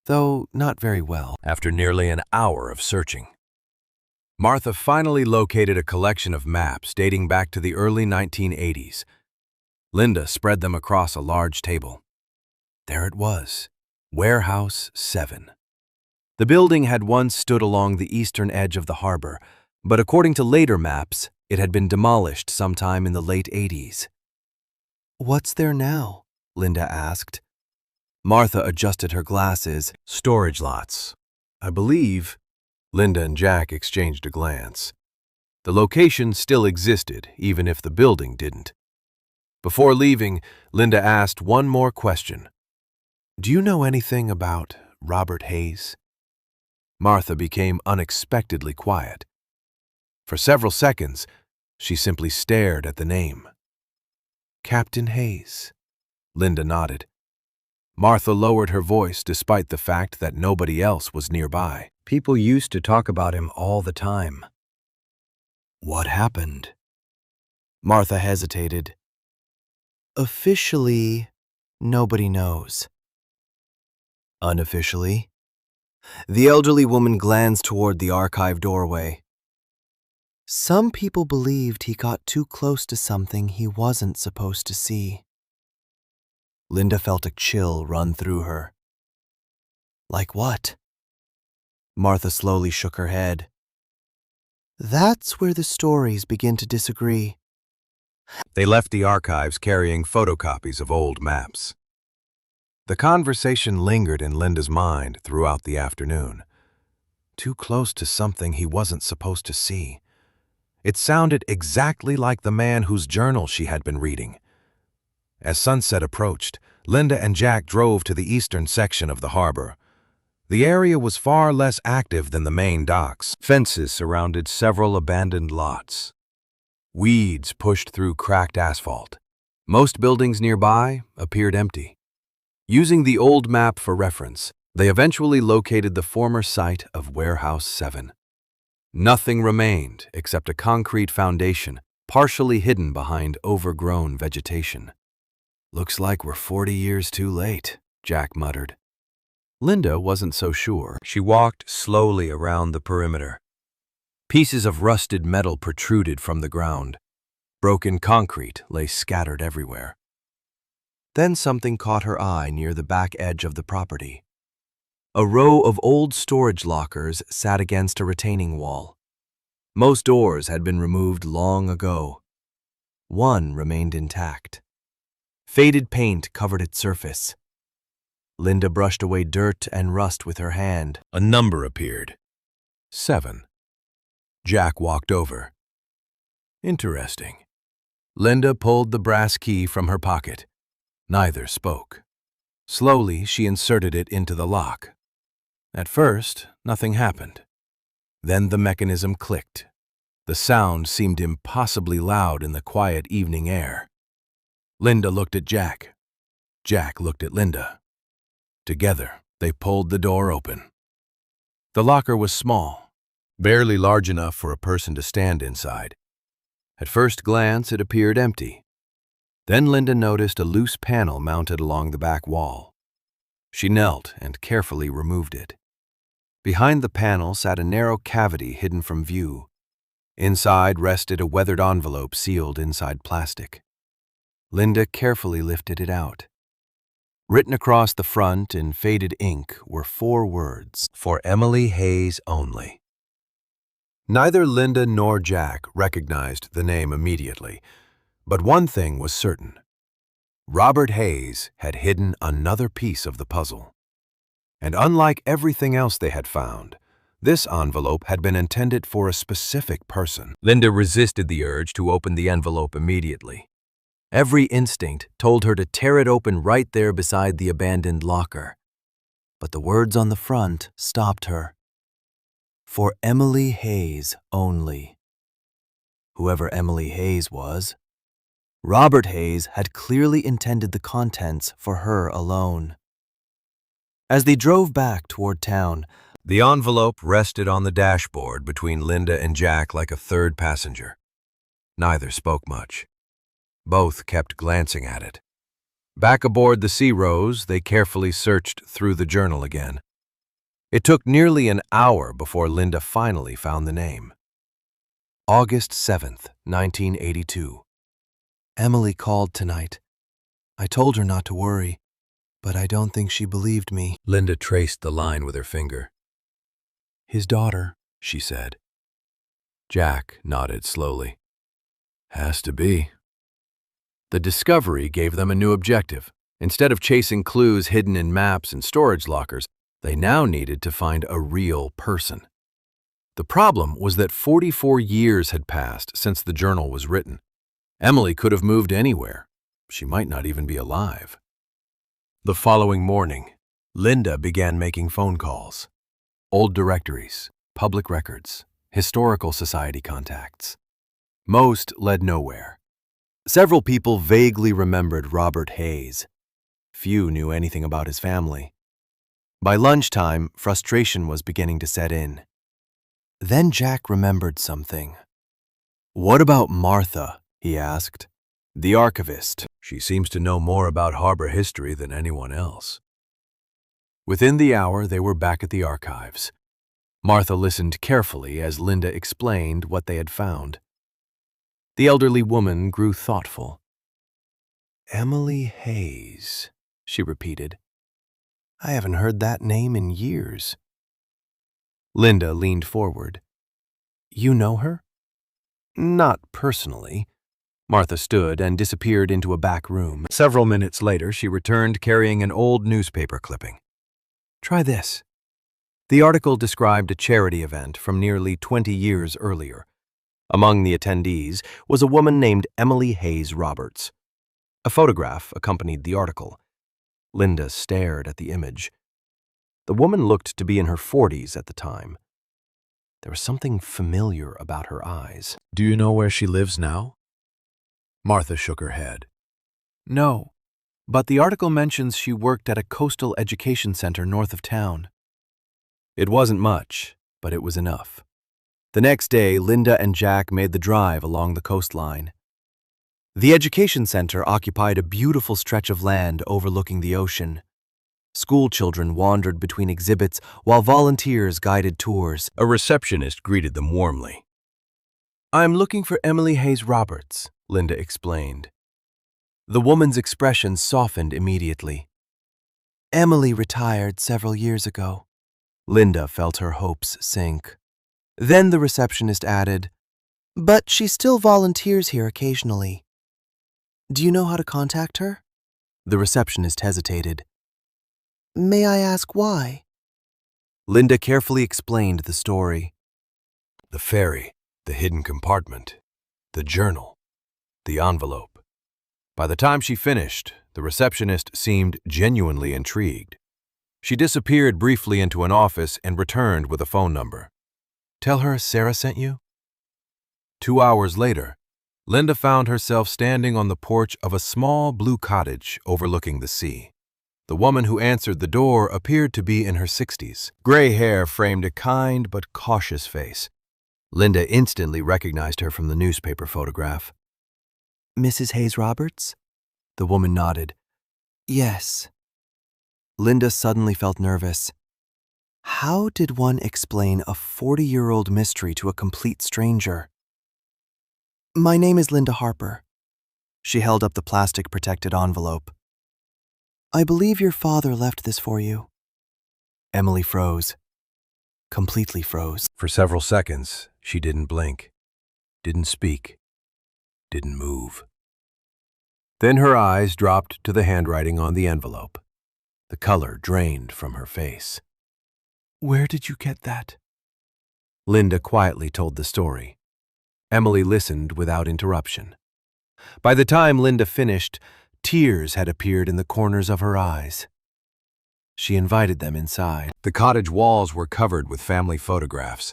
though not very well. After nearly an hour of searching, Martha finally located a collection of maps dating back to the early 1980s. Linda spread them across a large table. There it was, Warehouse 7. The building had once stood along the eastern edge of the harbor, but according to later maps, it had been demolished sometime in the late 80s. What's there now? Linda asked. Martha adjusted her glasses. Storage lots, I believe. Linda and Jack exchanged a glance. The location still existed, even if the building didn't. Before leaving, Linda asked one more question. "Do you know anything about Robert Hayes?" Martha became unexpectedly quiet. For several seconds, she simply stared at the name. "Captain Hayes." Linda nodded. Martha lowered her voice despite the fact that nobody else was nearby.
"People used to talk about him all the time."
"What happened?"
Martha hesitated. "Officially, nobody knows." "Unofficially?" The elderly woman glanced toward the archive doorway. "Some people believed he got too close to something he wasn't supposed to see." Linda felt a chill run through her. "Like what?" Martha slowly shook her head. "That's where the stories begin to disagree."
They left the archives carrying photocopies of old maps. The conversation lingered in Linda's mind throughout the afternoon. Too close to something he wasn't supposed to see. It sounded exactly like the man whose journal she had been reading. As sunset approached, Linda and Jack drove to the eastern section of the harbor. The area was far less active than the main docks. Fences surrounded several abandoned lots. Weeds pushed through cracked asphalt. Most buildings nearby appeared empty. Using the old map for reference, they eventually located the former site of Warehouse 7. Nothing remained except a concrete foundation, partially hidden behind overgrown vegetation. "Looks like we're 40 years too late," Jack muttered. Linda wasn't so sure. She walked slowly around the perimeter. Pieces of rusted metal protruded from the ground. Broken concrete lay scattered everywhere. Then something caught her eye near the back edge of the property. A row of old storage lockers sat against a retaining wall. Most doors had been removed long ago. One remained intact. Faded paint covered its surface. Linda brushed away dirt and rust with her hand. A number appeared. 7. Jack walked over. "Interesting." Linda pulled the brass key from her pocket. Neither spoke. Slowly, she inserted it into the lock. At first, nothing happened. Then the mechanism clicked. The sound seemed impossibly loud in the quiet evening air. Linda looked at Jack. Jack looked at Linda. Together, they pulled the door open. The locker was small, barely large enough for a person to stand inside. At first glance, it appeared empty. Then Linda noticed a loose panel mounted along the back wall. She knelt and carefully removed it. Behind the panel sat a narrow cavity hidden from view. Inside rested a weathered envelope sealed inside plastic. Linda carefully lifted it out. Written across the front in faded ink were 4 words, "For Emily Hayes only." Neither Linda nor Jack recognized the name immediately, but one thing was certain. Robert Hayes had hidden another piece of the puzzle. And unlike everything else they had found, this envelope had been intended for a specific person. Linda resisted the urge to open the envelope immediately. Every instinct told her to tear it open right there beside the abandoned locker. But the words on the front stopped her. "For Emily Hayes only." Whoever Emily Hayes was, Robert Hayes had clearly intended the contents for her alone. As they drove back toward town, the envelope rested on the dashboard between Linda and Jack like a third passenger. Neither spoke much. Both kept glancing at it. Back aboard the Sea Rose, they carefully searched through the journal again. It took nearly an hour before Linda finally found the name. August 7th, 1982. "Emily called tonight. I told her not to worry, but I don't think she believed me." Linda traced the line with her finger. "His daughter," she said. Jack nodded slowly. "Has to be." The discovery gave them a new objective. Instead of chasing clues hidden in maps and storage lockers, they now needed to find a real person. The problem was that 44 years had passed since the journal was written. Emily could have moved anywhere. She might not even be alive. The following morning, Linda began making phone calls. Old directories, public records, historical society contacts. Most led nowhere. Several people vaguely remembered Robert Hayes. Few knew anything about his family. By lunchtime, frustration was beginning to set in. Then Jack remembered something. "What about Martha?" he asked. "The archivist. She seems to know more about Harper history than anyone else." Within the hour, they were back at the archives. Martha listened carefully as Linda explained what they had found. The elderly woman grew thoughtful. "Emily Hayes," she repeated. "I haven't heard that name in years." Linda leaned forward. "You know her?" "Not personally." Martha stood and disappeared into a back room. Several minutes later, she returned carrying an old newspaper clipping. "Try this." The article described a charity event from nearly 20 years earlier. Among the attendees was a woman named Emily Hayes Roberts. A photograph accompanied the article. Linda stared at the image. The woman looked to be in her 40s at the time. There was something familiar about her eyes. "Do you know where she lives now?" Martha shook her head. "No, but the article mentions she worked at a coastal education center north of town." It wasn't much, but it was enough. The next day, Linda and Jack made the drive along the coastline. The education center occupied a beautiful stretch of land overlooking the ocean. School children wandered between exhibits while volunteers guided tours. A receptionist greeted them warmly. "I'm looking for Emily Hayes Roberts," Linda explained. The woman's expression softened immediately. "Emily retired several years ago." Linda felt her hopes sink. Then the receptionist added, "But she still volunteers here occasionally. Do you know how to contact her?" The receptionist hesitated. "May I ask why?" Linda carefully explained the story. The ferry, the hidden compartment, the journal, the envelope. By the time she finished, the receptionist seemed genuinely intrigued. She disappeared briefly into an office and returned with a phone number. "Tell her Sarah sent you?" 2 hours later, Linda found herself standing on the porch of a small blue cottage overlooking the sea. The woman who answered the door appeared to be in her 60s. Gray hair framed a kind but cautious face. Linda instantly recognized her from the newspaper photograph. "Mrs. Hayes Roberts?" The woman nodded. "Yes." Linda suddenly felt nervous. How did one explain a 40-year-old mystery to a complete stranger? "My name is Linda Harper." She held up the plastic-protected envelope. "I believe your father left this for you." Emily froze. Completely froze. For several seconds, she didn't blink, didn't speak, didn't move. Then her eyes dropped to the handwriting on the envelope. The color drained from her face. "Where did you get that?" Linda quietly told the story. Emily listened without interruption. By the time Linda finished, tears had appeared in the corners of her eyes. She invited them inside. The cottage walls were covered with family photographs.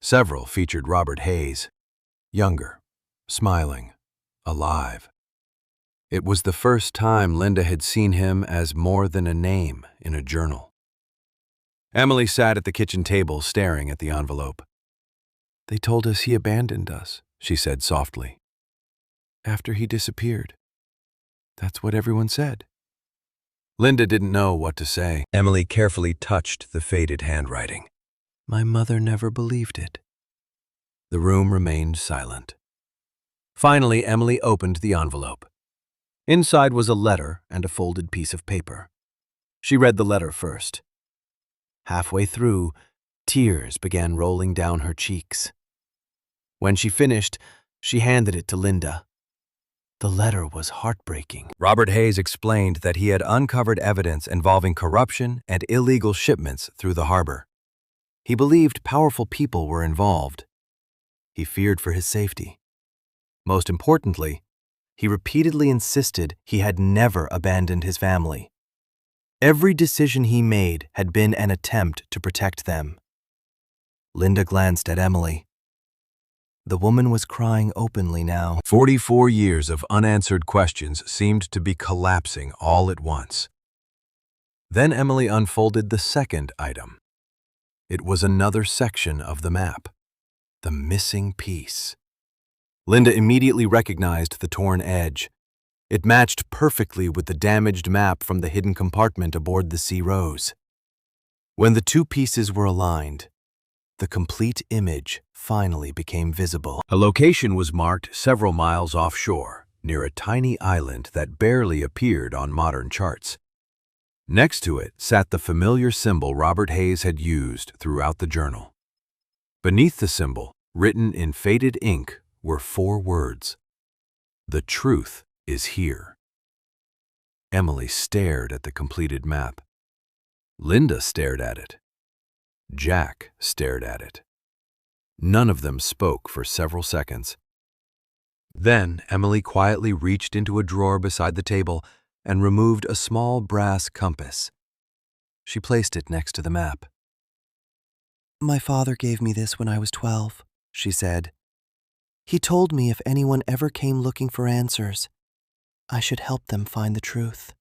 Several featured Robert Hayes, younger, smiling, alive. It was the first time Linda had seen him as more than a name in a journal. Emily sat at the kitchen table staring at the envelope. "They told us he abandoned us," she said softly. "After he disappeared. That's what everyone said." Linda didn't know what to say. Emily carefully touched the faded handwriting. "My mother never believed it." The room remained silent. Finally, Emily opened the envelope. Inside was a letter and a folded piece of paper. She read the letter first. Halfway through, tears began rolling down her cheeks. When she finished, she handed it to Linda. The letter was heartbreaking. Robert Hayes explained that he had uncovered evidence involving corruption and illegal shipments through the harbor.
He believed powerful people were involved. He feared for his safety. Most importantly, he repeatedly insisted he had never abandoned his family. Every decision he made had been an attempt to protect them. Linda glanced at Emily. The woman was crying openly now.
44 years of unanswered questions seemed to be collapsing all at once. Then Emily unfolded the second item. It was another section of the map. The missing piece. Linda immediately recognized the torn edge. It matched perfectly with the damaged map from the hidden compartment aboard the Sea Rose. When the two pieces were aligned, the complete image finally became visible. A location was marked several miles offshore, near a tiny island that barely appeared on modern charts. Next to it sat the familiar symbol Robert Hayes had used throughout the journal. Beneath the symbol, written in faded ink, were 4 words. "The truth is here." Emily stared at the completed map. Linda stared at it. Jack stared at it. None of them spoke for several seconds. Then Emily quietly reached into a drawer beside the table and removed a small brass compass. She placed it next to the map.
"My father gave me this when I was 12, she said. "He told me if anyone ever came looking for answers, I should help them find the truth."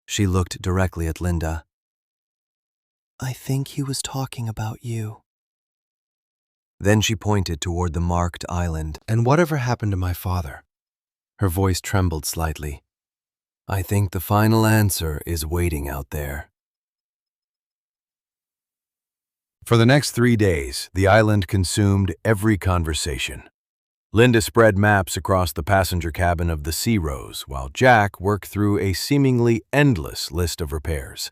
She looked directly at Linda. "I think he was talking about you." Then she pointed toward the marked island. "And whatever happened to my father?" Her voice trembled slightly. "I think the final answer is waiting out there."
For the next 3 days, the island consumed every conversation. Linda spread maps across the passenger cabin of the Sea Rose, while Jack worked through a seemingly endless list of repairs.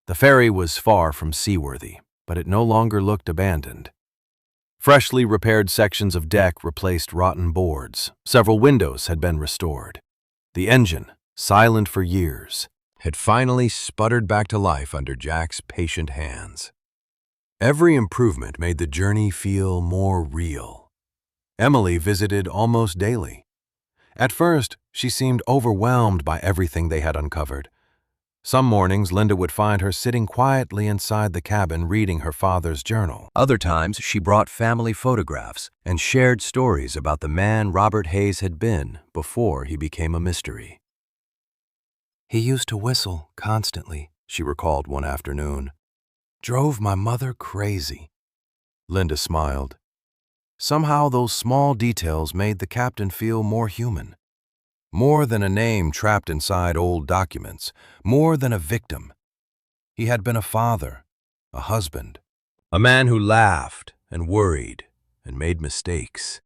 The ferry was far from seaworthy, but it no longer looked abandoned. Freshly repaired sections of deck replaced rotten boards. Several windows had been restored. The engine, silent for years, had finally sputtered back to life under Jack's patient hands. Every improvement made the journey feel more real. Emily visited almost daily. At first, she seemed overwhelmed by everything they had uncovered. Some mornings, Linda would find her sitting quietly inside the cabin reading her father's journal. Other times, she brought family photographs and shared stories about the man Robert Hayes had been before he became a mystery.
"He used to whistle constantly,"
she recalled one afternoon. "Drove my mother crazy." Linda smiled. Somehow those small details made the captain feel more human. More than a name trapped inside old documents, more than a victim. He had been a father, a husband, a man who laughed and worried and made mistakes.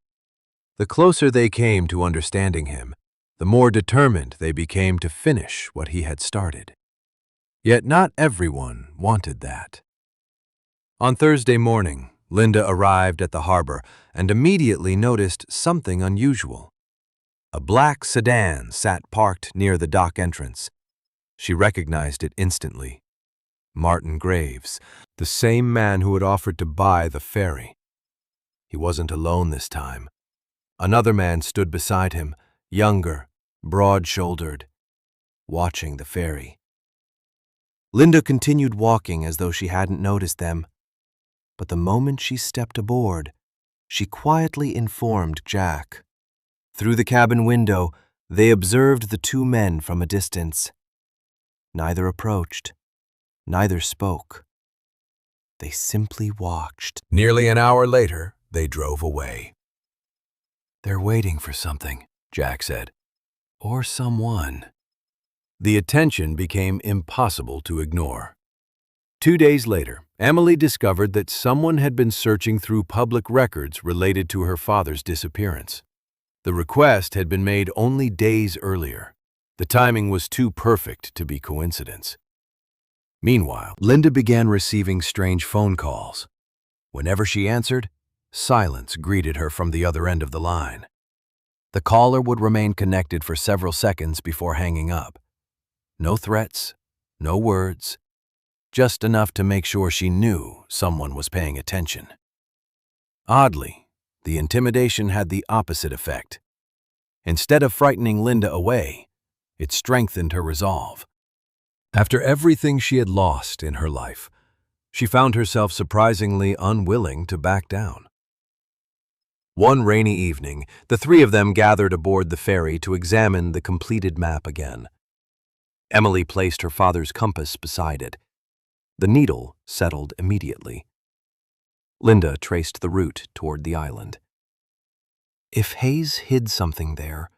The closer they came to understanding him, the more determined they became to finish what he had started. Yet not everyone wanted that. On Thursday morning, Linda arrived at the harbor and immediately noticed something unusual. A black sedan sat parked near the dock entrance. She recognized it instantly. Martin Graves, the same man who had offered to buy the ferry. He wasn't alone this time. Another man stood beside him, younger, broad-shouldered, watching the ferry. Linda continued walking as though she hadn't noticed them. But the moment she stepped aboard, she quietly informed Jack. Through the cabin window, they observed the 2 men from a distance. Neither approached, neither spoke. They simply watched. Nearly an hour later, they drove away. "They're waiting for something," Jack said. "Or someone." The attention became impossible to ignore. 2 days later, Emily discovered that someone had been searching through public records related to her father's disappearance. The request had been made only days earlier. The timing was too perfect to be coincidence. Meanwhile, Linda began receiving strange phone calls. Whenever she answered, silence greeted her from the other end of the line. The caller would remain connected for several seconds before hanging up. No threats, no words, just enough to make sure she knew someone was paying attention. Oddly, the intimidation had the opposite effect. Instead of frightening Linda away, it strengthened her resolve. After everything she had lost in her life, she found herself surprisingly unwilling to back down. One rainy evening, the three of them gathered aboard the ferry to examine the completed map again. Emily placed her father's compass beside it. The needle settled immediately. Linda traced the route toward the island. If Hayes hid something there,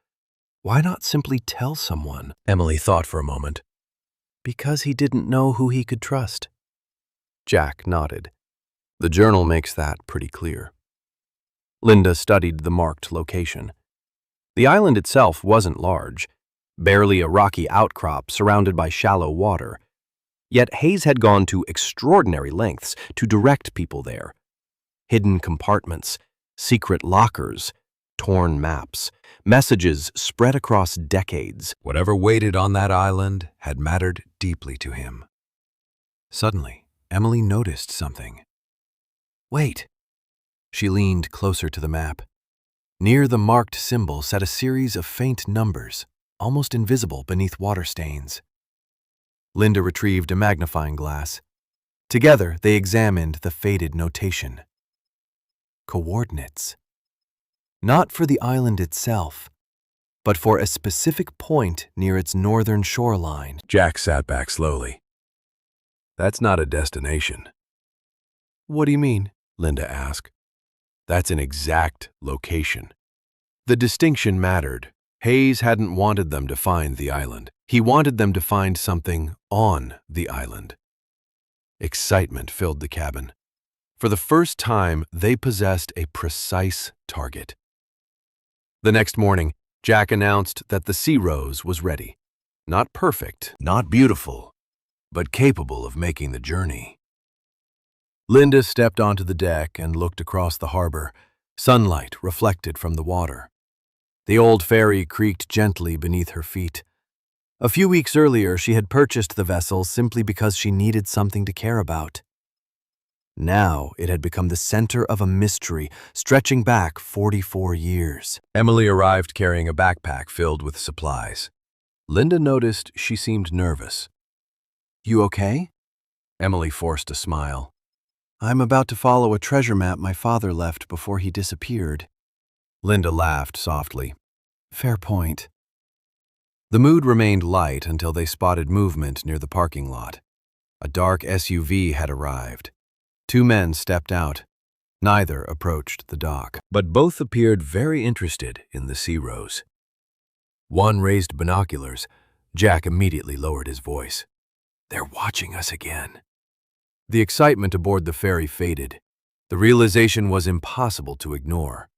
why not simply tell someone? Emily thought for a moment. Because he didn't know who he could trust. Jack nodded. The journal makes that pretty clear. Linda studied the marked location. The island itself wasn't large, barely a rocky outcrop surrounded by shallow water. Yet Hayes had gone to extraordinary lengths to direct people there. Hidden compartments, secret lockers, torn maps, messages spread across decades. Whatever waited on that island had mattered deeply to him. Suddenly, Emily noticed something. Wait! She leaned closer to the map. Near the marked symbol sat a series of faint numbers, almost invisible beneath water stains. Linda retrieved a magnifying glass. Together, they examined the faded notation. Coordinates. Not for the island itself, but for a specific point near its northern shoreline. Jack sat back slowly. That's not a destination. What do you mean? Linda asked. That's an exact location. The distinction mattered. Hayes hadn't wanted them to find the island. He wanted them to find something on the island. Excitement filled the cabin. For the first time, they possessed a precise target. The next morning, Jack announced that the Sea Rose was ready. Not perfect, not beautiful, but capable of making the journey. Linda stepped onto the deck and looked across the harbor. Sunlight reflected from the water. The old ferry creaked gently beneath her feet. A few weeks earlier, she had purchased the vessel simply because she needed something to care about. Now it had become the center of a mystery stretching back 44 years. Emily arrived carrying a backpack filled with supplies. Linda noticed she seemed nervous. You okay? Emily forced a smile. I'm about to follow a treasure map my father left before he disappeared. Linda laughed softly. Fair point. The mood remained light until they spotted movement near the parking lot. A dark SUV had arrived. Two men stepped out. Neither approached the dock, but both appeared very interested in the Sea Rose. One raised binoculars. Jack immediately lowered his voice. They're watching us again. The excitement aboard the ferry faded. The realization was impossible to ignore.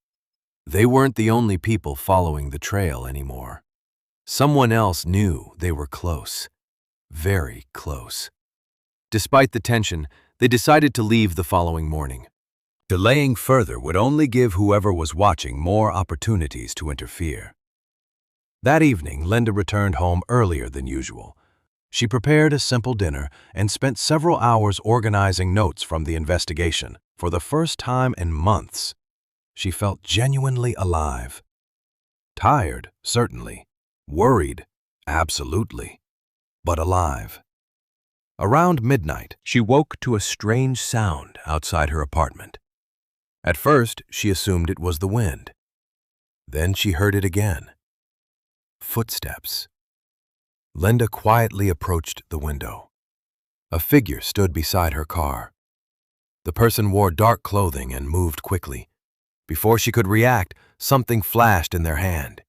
They weren't the only people following the trail anymore. Someone else knew they were close. Very close. Despite the tension, they decided to leave the following morning. Delaying further would only give whoever was watching more opportunities to interfere. That evening, Linda returned home earlier than usual. She prepared a simple dinner and spent several hours organizing notes from the investigation. For the first time in months, she felt genuinely alive. Tired, certainly. Worried, absolutely. But alive. Around midnight, she woke to a strange sound outside her apartment. At first, she assumed it was the wind. Then she heard it again. Footsteps. Linda quietly approached the window. A figure stood beside her car. The person wore dark clothing and moved quickly. Before she could react, something flashed in their hand.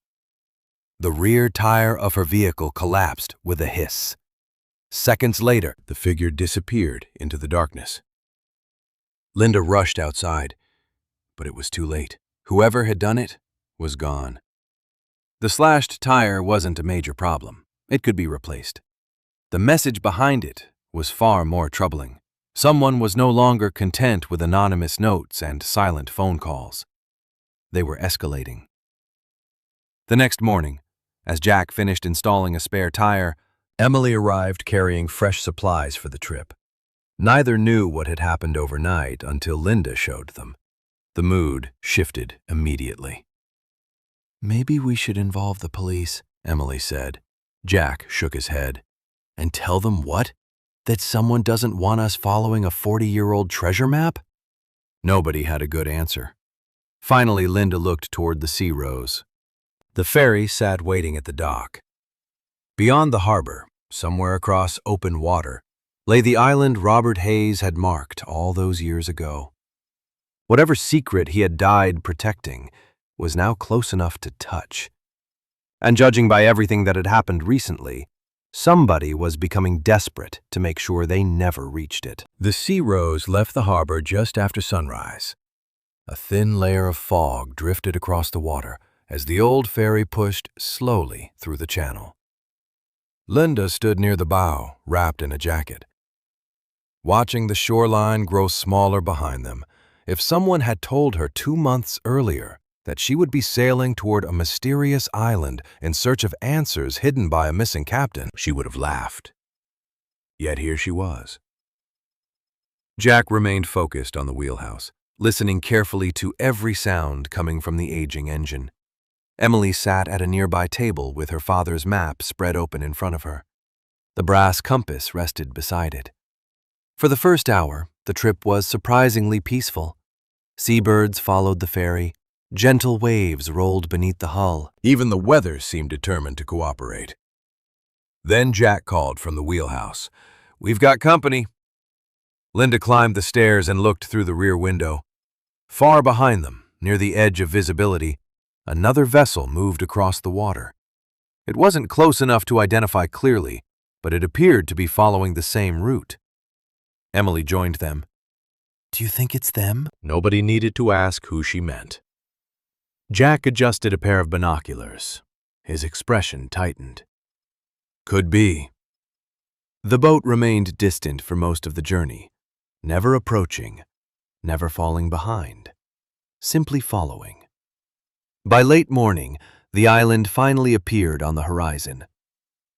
The rear tire of her vehicle collapsed with a hiss. Seconds later, the figure disappeared into the darkness. Linda rushed outside, but it was too late. Whoever had done it was gone. The slashed tire wasn't a major problem. It could be replaced. The message behind it was far more troubling. Someone was no longer content with anonymous notes and silent phone calls. They were escalating. The next morning, as Jack finished installing a spare tire, Emily arrived carrying fresh supplies for the trip. Neither knew what had happened overnight until Linda showed them. The mood shifted immediately.
Maybe we should involve the police, Emily said.
Jack shook his head.
And tell them what? That someone doesn't want us following a 40-year-old treasure map?
Nobody had a good answer. Finally, Linda looked toward the sea rose. The ferry sat waiting at the dock. Beyond the harbor, somewhere across open water, lay the island Robert Hayes had marked all those years ago. Whatever secret he had died protecting was now close enough to touch. And judging by everything that had happened recently, somebody was becoming desperate to make sure they never reached it. The Sea Rose left the harbor just after sunrise. A thin layer of fog drifted across the water as the old ferry pushed slowly through the channel. Linda stood near the bow, wrapped in a jacket. Watching the shoreline grow smaller behind them, if someone had told her 2 months earlier that she would be sailing toward a mysterious island in search of answers hidden by a missing captain, she would have laughed. Yet here she was. Jack remained focused on the wheelhouse, listening carefully to every sound coming from the aging engine. Emily sat at a nearby table with her father's map spread open in front of her. The brass compass rested beside it. For the first hour, the trip was surprisingly peaceful. Seabirds followed the ferry. Gentle waves rolled beneath the hull. Even the weather seemed determined to cooperate. Then Jack called from the wheelhouse. "We've got company." Linda climbed the stairs and looked through the rear window. Far behind them, near the edge of visibility, another vessel moved across the water. It wasn't close enough to identify clearly, but it appeared to be following the same route. Emily joined them.
Do you think it's them?
Nobody needed to ask who she meant. Jack adjusted a pair of binoculars. His expression tightened. Could be. The boat remained distant for most of the journey, never approaching, never falling behind, simply following. By late morning, the island finally appeared on the horizon.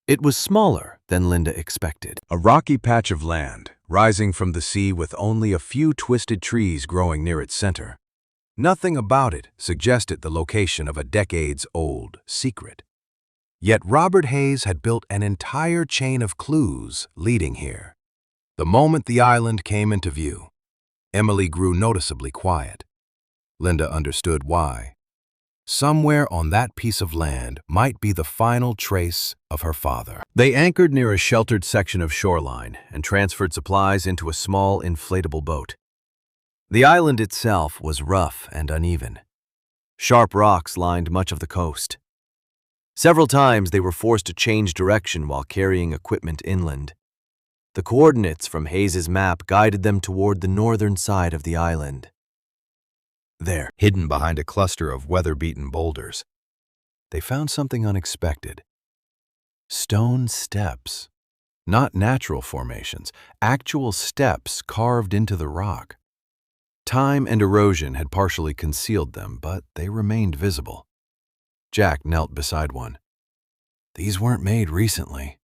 It was smaller than Linda expected. A rocky patch of land, rising from the sea with only a few twisted trees growing near its center. Nothing about it suggested the location of a decades-old secret. Yet Robert Hayes had built an entire chain of clues leading here. The moment the island came into view, Emily grew noticeably quiet. Linda understood why. Somewhere on that piece of land might be the final trace of her father. They anchored near a sheltered section of shoreline and transferred supplies into a small inflatable boat. The island itself was rough and uneven. Sharp rocks lined much of the coast. Several times they were forced to change direction while carrying equipment inland. The coordinates from Hayes's map guided them toward the northern side of the island. There, hidden behind a cluster of weather-beaten boulders, they found something unexpected. Stone steps. Not natural formations, actual steps carved into the rock. Time and erosion had partially concealed them, but they remained visible. Jack knelt beside one. These weren't made recently.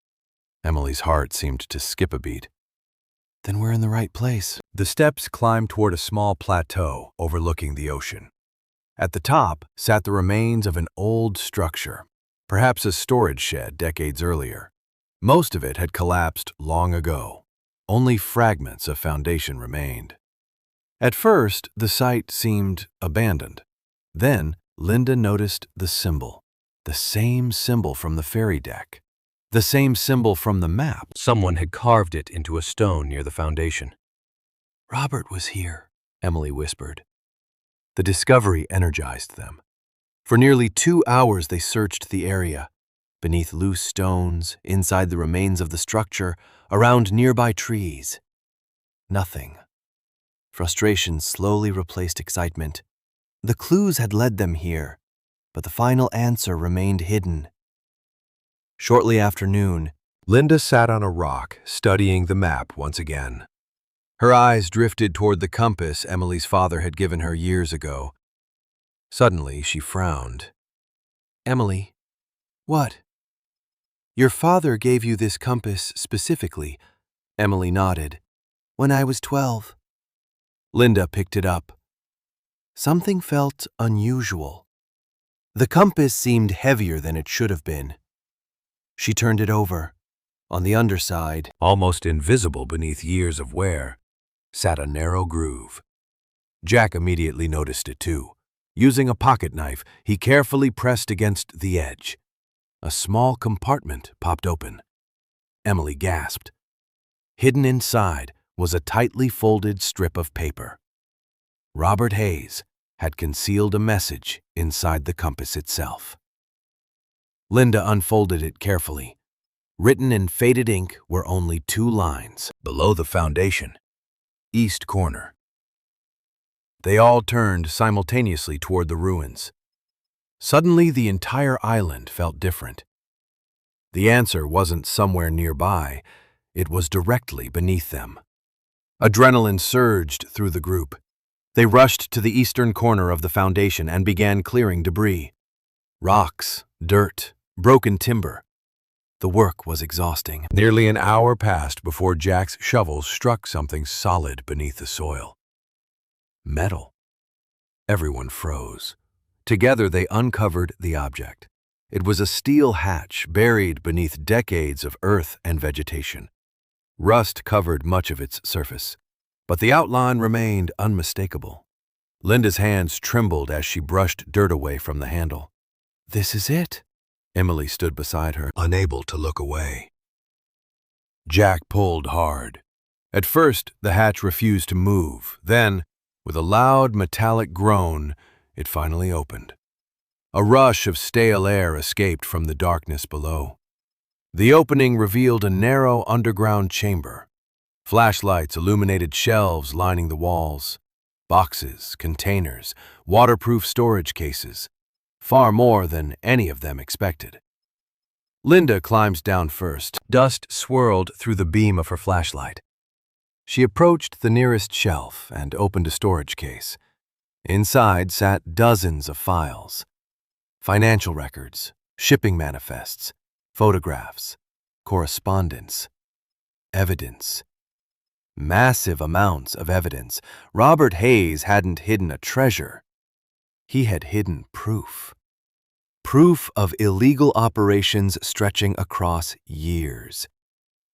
Emily's heart seemed to skip a beat.
Then we're in the right place.
The steps climbed toward a small plateau overlooking the ocean. At the top sat the remains of an old structure, perhaps a storage shed decades earlier. Most of it had collapsed long ago. Only fragments of foundation remained. At first, the site seemed abandoned. Then, Linda noticed the same symbol from the ferry deck. The same symbol from the map. Someone had carved it into a stone near the foundation.
Robert was here,
Emily whispered. The discovery energized them. For nearly 2 hours they searched the area, beneath loose stones, inside the remains of the structure, around nearby trees. Nothing. Frustration slowly replaced excitement. The clues had led them here, but the final answer remained hidden. Shortly after noon, Linda sat on a rock, studying the map once again. Her eyes drifted toward the compass Emily's father had given her years ago. Suddenly, she frowned.
Emily, what? Your father gave you this compass specifically. Emily nodded. When I was 12. Linda picked it up. Something felt unusual. The compass seemed heavier than it should have been. She turned it over. On the underside,
almost invisible beneath years of wear, sat a narrow groove. Jack immediately noticed it too. Using a pocket knife, he carefully pressed against the edge. A small compartment popped open. Emily gasped. Hidden inside was a tightly folded strip of paper. Robert Hayes had concealed a message inside the compass itself. Linda unfolded it carefully. Written in faded ink were only 2 lines. Below the foundation, east corner. They all turned simultaneously toward the ruins. Suddenly, the entire island felt different. The answer wasn't somewhere nearby, it was directly beneath them. Adrenaline surged through the group. They rushed to the eastern corner of the foundation and began clearing debris. Rocks, dirt, broken timber. The work was exhausting. Nearly an hour passed before Jack's shovels struck something solid beneath the soil. Metal. Everyone froze. Together they uncovered the object. It was a steel hatch buried beneath decades of earth and vegetation. Rust covered much of its surface, but the outline remained unmistakable. Linda's hands trembled as she brushed dirt away from the handle. "This is it." Emily stood beside her, unable to look away. Jack pulled hard. At first, the hatch refused to move. Then, with a loud metallic groan, it finally opened. A rush of stale air escaped from the darkness below. The opening revealed a narrow underground chamber. Flashlights illuminated shelves lining the walls. Boxes, containers, waterproof storage cases. Far more than any of them expected. Linda climbed down first. Dust swirled through the beam of her flashlight. She approached the nearest shelf and opened a storage case. Inside sat dozens of files. Financial records, shipping manifests, photographs, correspondence, evidence. Massive amounts of evidence. Robert Hayes hadn't hidden a treasure. He had hidden proof. Proof of illegal operations stretching across years.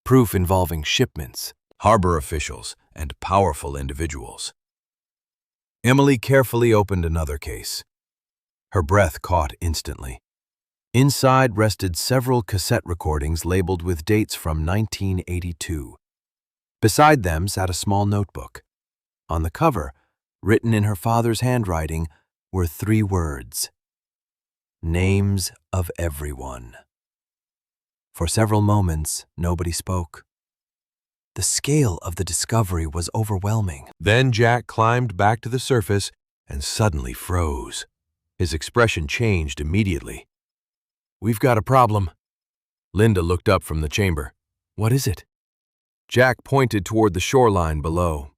Proof involving shipments, harbor officials, and powerful individuals. Emily carefully opened another case. Her breath caught instantly. Inside rested several cassette recordings labeled with dates from 1982. Beside them sat a small notebook. On the cover, written in her father's handwriting, were 3 words. Names of everyone. For several moments, nobody spoke. The scale of the discovery was overwhelming. Then Jack climbed back to the surface and suddenly froze. His expression changed immediately. "We've got a problem." Linda looked up from the chamber. "What is it?" Jack pointed toward the shoreline below.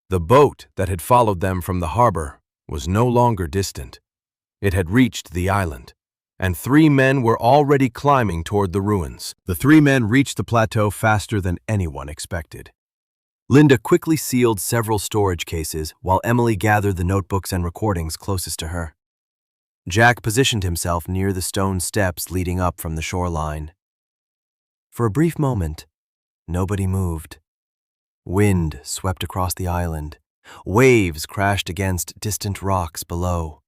The boat that had followed them from the harbor was no longer distant. It had reached the island, and 3 men were already climbing toward the ruins. The 3 men reached the plateau faster than anyone expected. Linda quickly sealed several storage cases while Emily gathered the notebooks and recordings closest to her. Jack positioned himself near the stone steps leading up from the shoreline. For a brief moment, nobody moved. Wind swept across the island. Waves crashed against distant rocks below.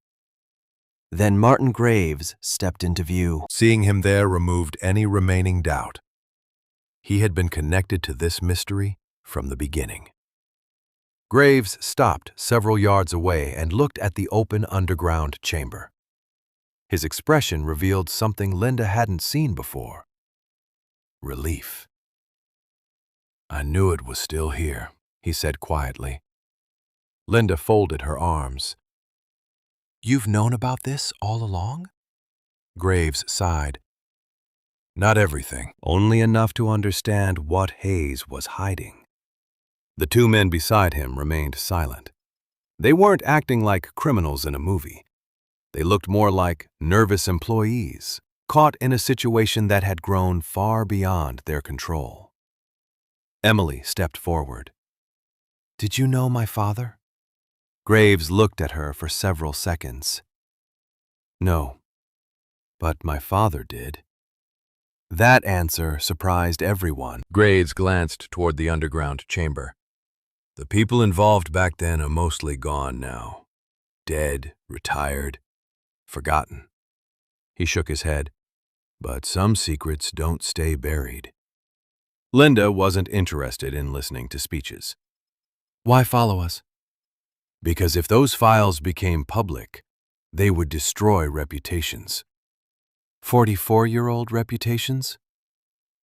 Then Martin Graves stepped into view. Seeing him there removed any remaining doubt. He had been connected to this mystery from the beginning. Graves stopped several yards away and looked at the open underground chamber. His expression revealed something Linda hadn't seen before. Relief. "I knew it was still here," he said quietly. Linda folded her arms. "You've known about this all along?" Graves sighed. "Not everything, only enough to understand what Hayes was hiding." The 2 men beside him remained silent. They weren't acting like criminals in a movie. They looked more like nervous employees, caught in a situation that had grown far beyond their control. Emily stepped forward.
Did you know my father? Graves looked at her for several seconds. No, but my father did. That answer surprised everyone.
Graves glanced toward the underground chamber. The people involved back then are mostly gone now. Dead, retired, forgotten. He shook his head. But some secrets don't stay buried. Linda wasn't interested in listening to speeches.
Why follow us?
Because if those files became public, they would destroy reputations.
44-year-old reputations?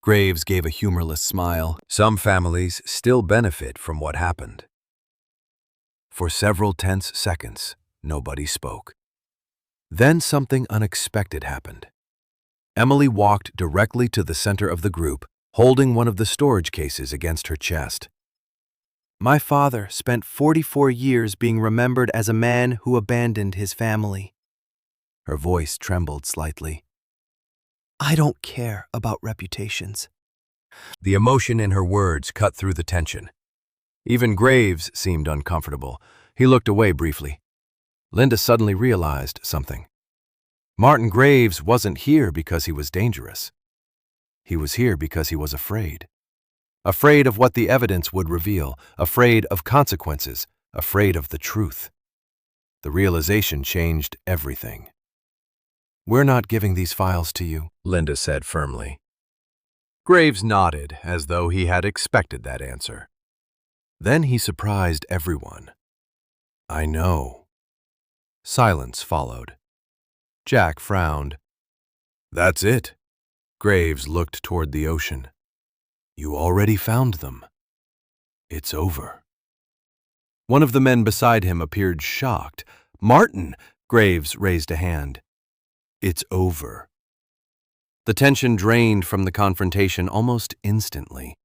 Graves gave a humorless smile.
Some families still benefit from what happened. For several tense seconds, nobody spoke. Then something unexpected happened. Emily walked directly to the center of the group, holding one of the storage cases against her chest.
My father spent 44 years being remembered as a man who abandoned his family. Her voice trembled slightly. I don't care about reputations.
The emotion in her words cut through the tension. Even Graves seemed uncomfortable. He looked away briefly. Linda suddenly realized something. Martin Graves wasn't here because he was dangerous. He was here because he was afraid. Afraid of what the evidence would reveal, afraid of consequences, afraid of the truth. The realization changed everything. We're not giving these files to you, Linda said firmly. Graves nodded as though he had expected that answer. Then he surprised everyone. I know. Silence followed. Jack frowned. That's it. Graves looked toward the ocean. You already found them. It's over. One of the men beside him appeared shocked. Martin! Graves raised a hand. It's over. The tension drained from the confrontation almost instantly.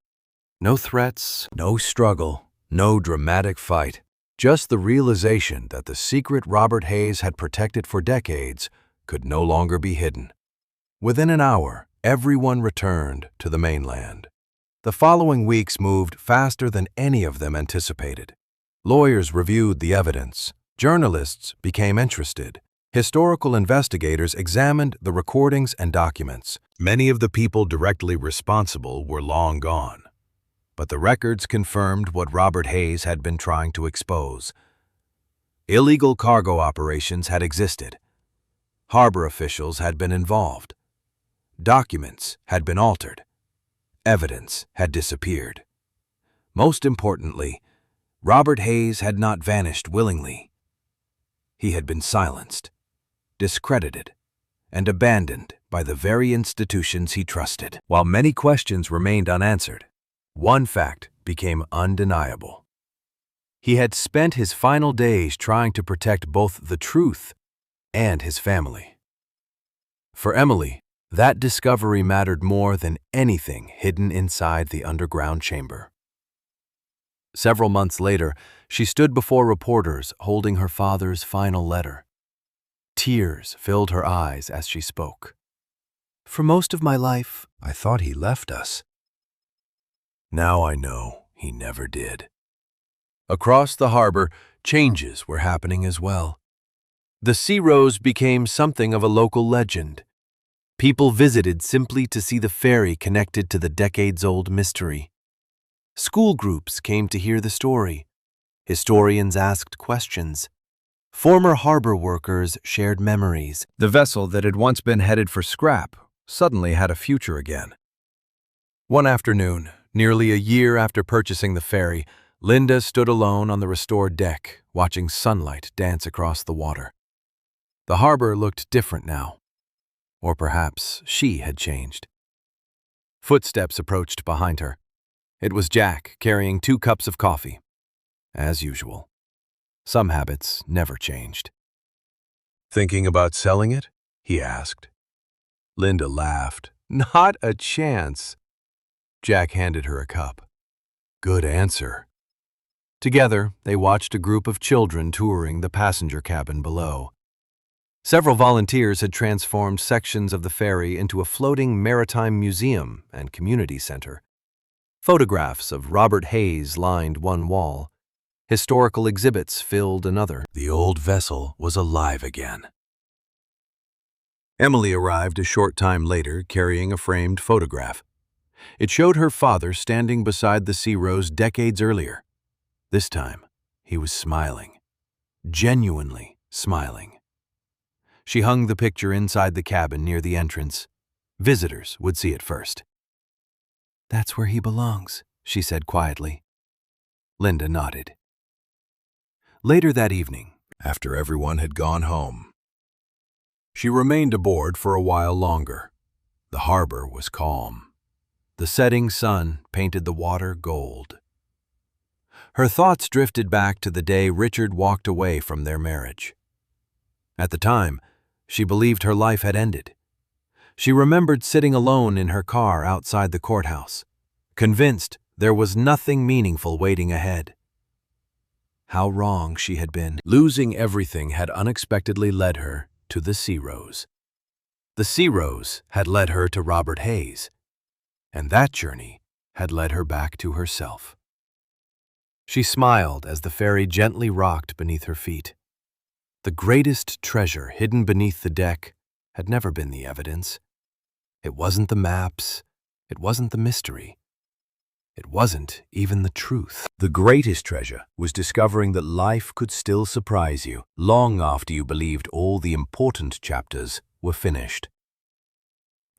No threats, no struggle, no dramatic fight. Just the realization that the secret Robert Hayes had protected for decades could no longer be hidden. Within an hour, everyone returned to the mainland. The following weeks moved faster than any of them anticipated. Lawyers reviewed the evidence. Journalists became interested. Historical investigators examined the recordings and documents. Many of the people directly responsible were long gone. But the records confirmed what Robert Hayes had been trying to expose. Illegal cargo operations had existed. Harbor officials had been involved. Documents had been altered. Evidence had disappeared. Most importantly, Robert Hayes had not vanished willingly. He had been silenced, discredited, and abandoned by the very institutions he trusted. While many questions remained unanswered, one fact became undeniable. He had spent his final days trying to protect both the truth and his family. For Emily, that discovery mattered more than anything hidden inside the underground chamber. Several months later, she stood before reporters holding her father's final letter. Tears filled her eyes as she spoke. For most of my life, I thought he left us. Now I know he never did. Across the harbor, changes were happening as well. The Sea Rose became something of a local legend. People visited simply to see the ferry connected to the decades-old mystery. School groups came to hear the story. Historians asked questions. Former harbor workers shared memories. The vessel that had once been headed for scrap suddenly had a future again. One afternoon, nearly a year after purchasing the ferry, Linda stood alone on the restored deck, watching sunlight dance across the water. The harbor looked different now. Or perhaps she had changed. Footsteps approached behind her. It was Jack carrying 2 cups of coffee. As usual. Some habits never changed. Thinking about selling it? He asked. Linda laughed. Not a chance. Jack handed her a cup. Good answer. Together, they watched a group of children touring the passenger cabin below. Several volunteers had transformed sections of the ferry into a floating maritime museum and community center. Photographs of Robert Hayes lined one wall. Historical exhibits filled another. The old vessel was alive again. Emily arrived a short time later carrying a framed photograph. It showed her father standing beside the Sea Rose decades earlier. This time, he was smiling. Genuinely smiling. She hung the picture inside the cabin near the entrance. Visitors would see it first. "That's where he belongs," she said quietly. Linda nodded. Later that evening, after everyone had gone home, she remained aboard for a while longer. The harbor was calm. The setting sun painted the water gold. Her thoughts drifted back to the day Richard walked away from their marriage. At the time, she believed her life had ended. She remembered sitting alone in her car outside the courthouse, convinced there was nothing meaningful waiting ahead. How wrong she had been. Losing everything had unexpectedly led her to the Sea Rose. The Sea Rose had led her to Robert Hayes, and that journey had led her back to herself. She smiled as the ferry gently rocked beneath her feet. The greatest treasure hidden beneath the deck had never been the evidence. It wasn't the maps, it wasn't the mystery. It wasn't even the truth. The greatest treasure was discovering that life could still surprise you long after you believed all the important chapters were finished.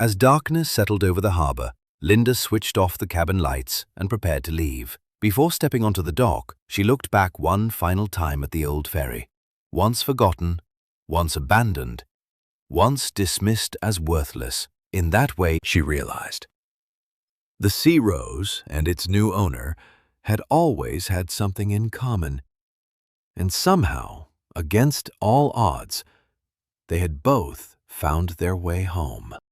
As darkness settled over the harbor, Linda switched off the cabin lights and prepared to leave. Before stepping onto the dock, she looked back one final time at the old ferry. Once forgotten, once abandoned, once dismissed as worthless. In that way, she realized, the Sea Rose and its new owner had always had something in common. And somehow, against all odds, they had both found their way home.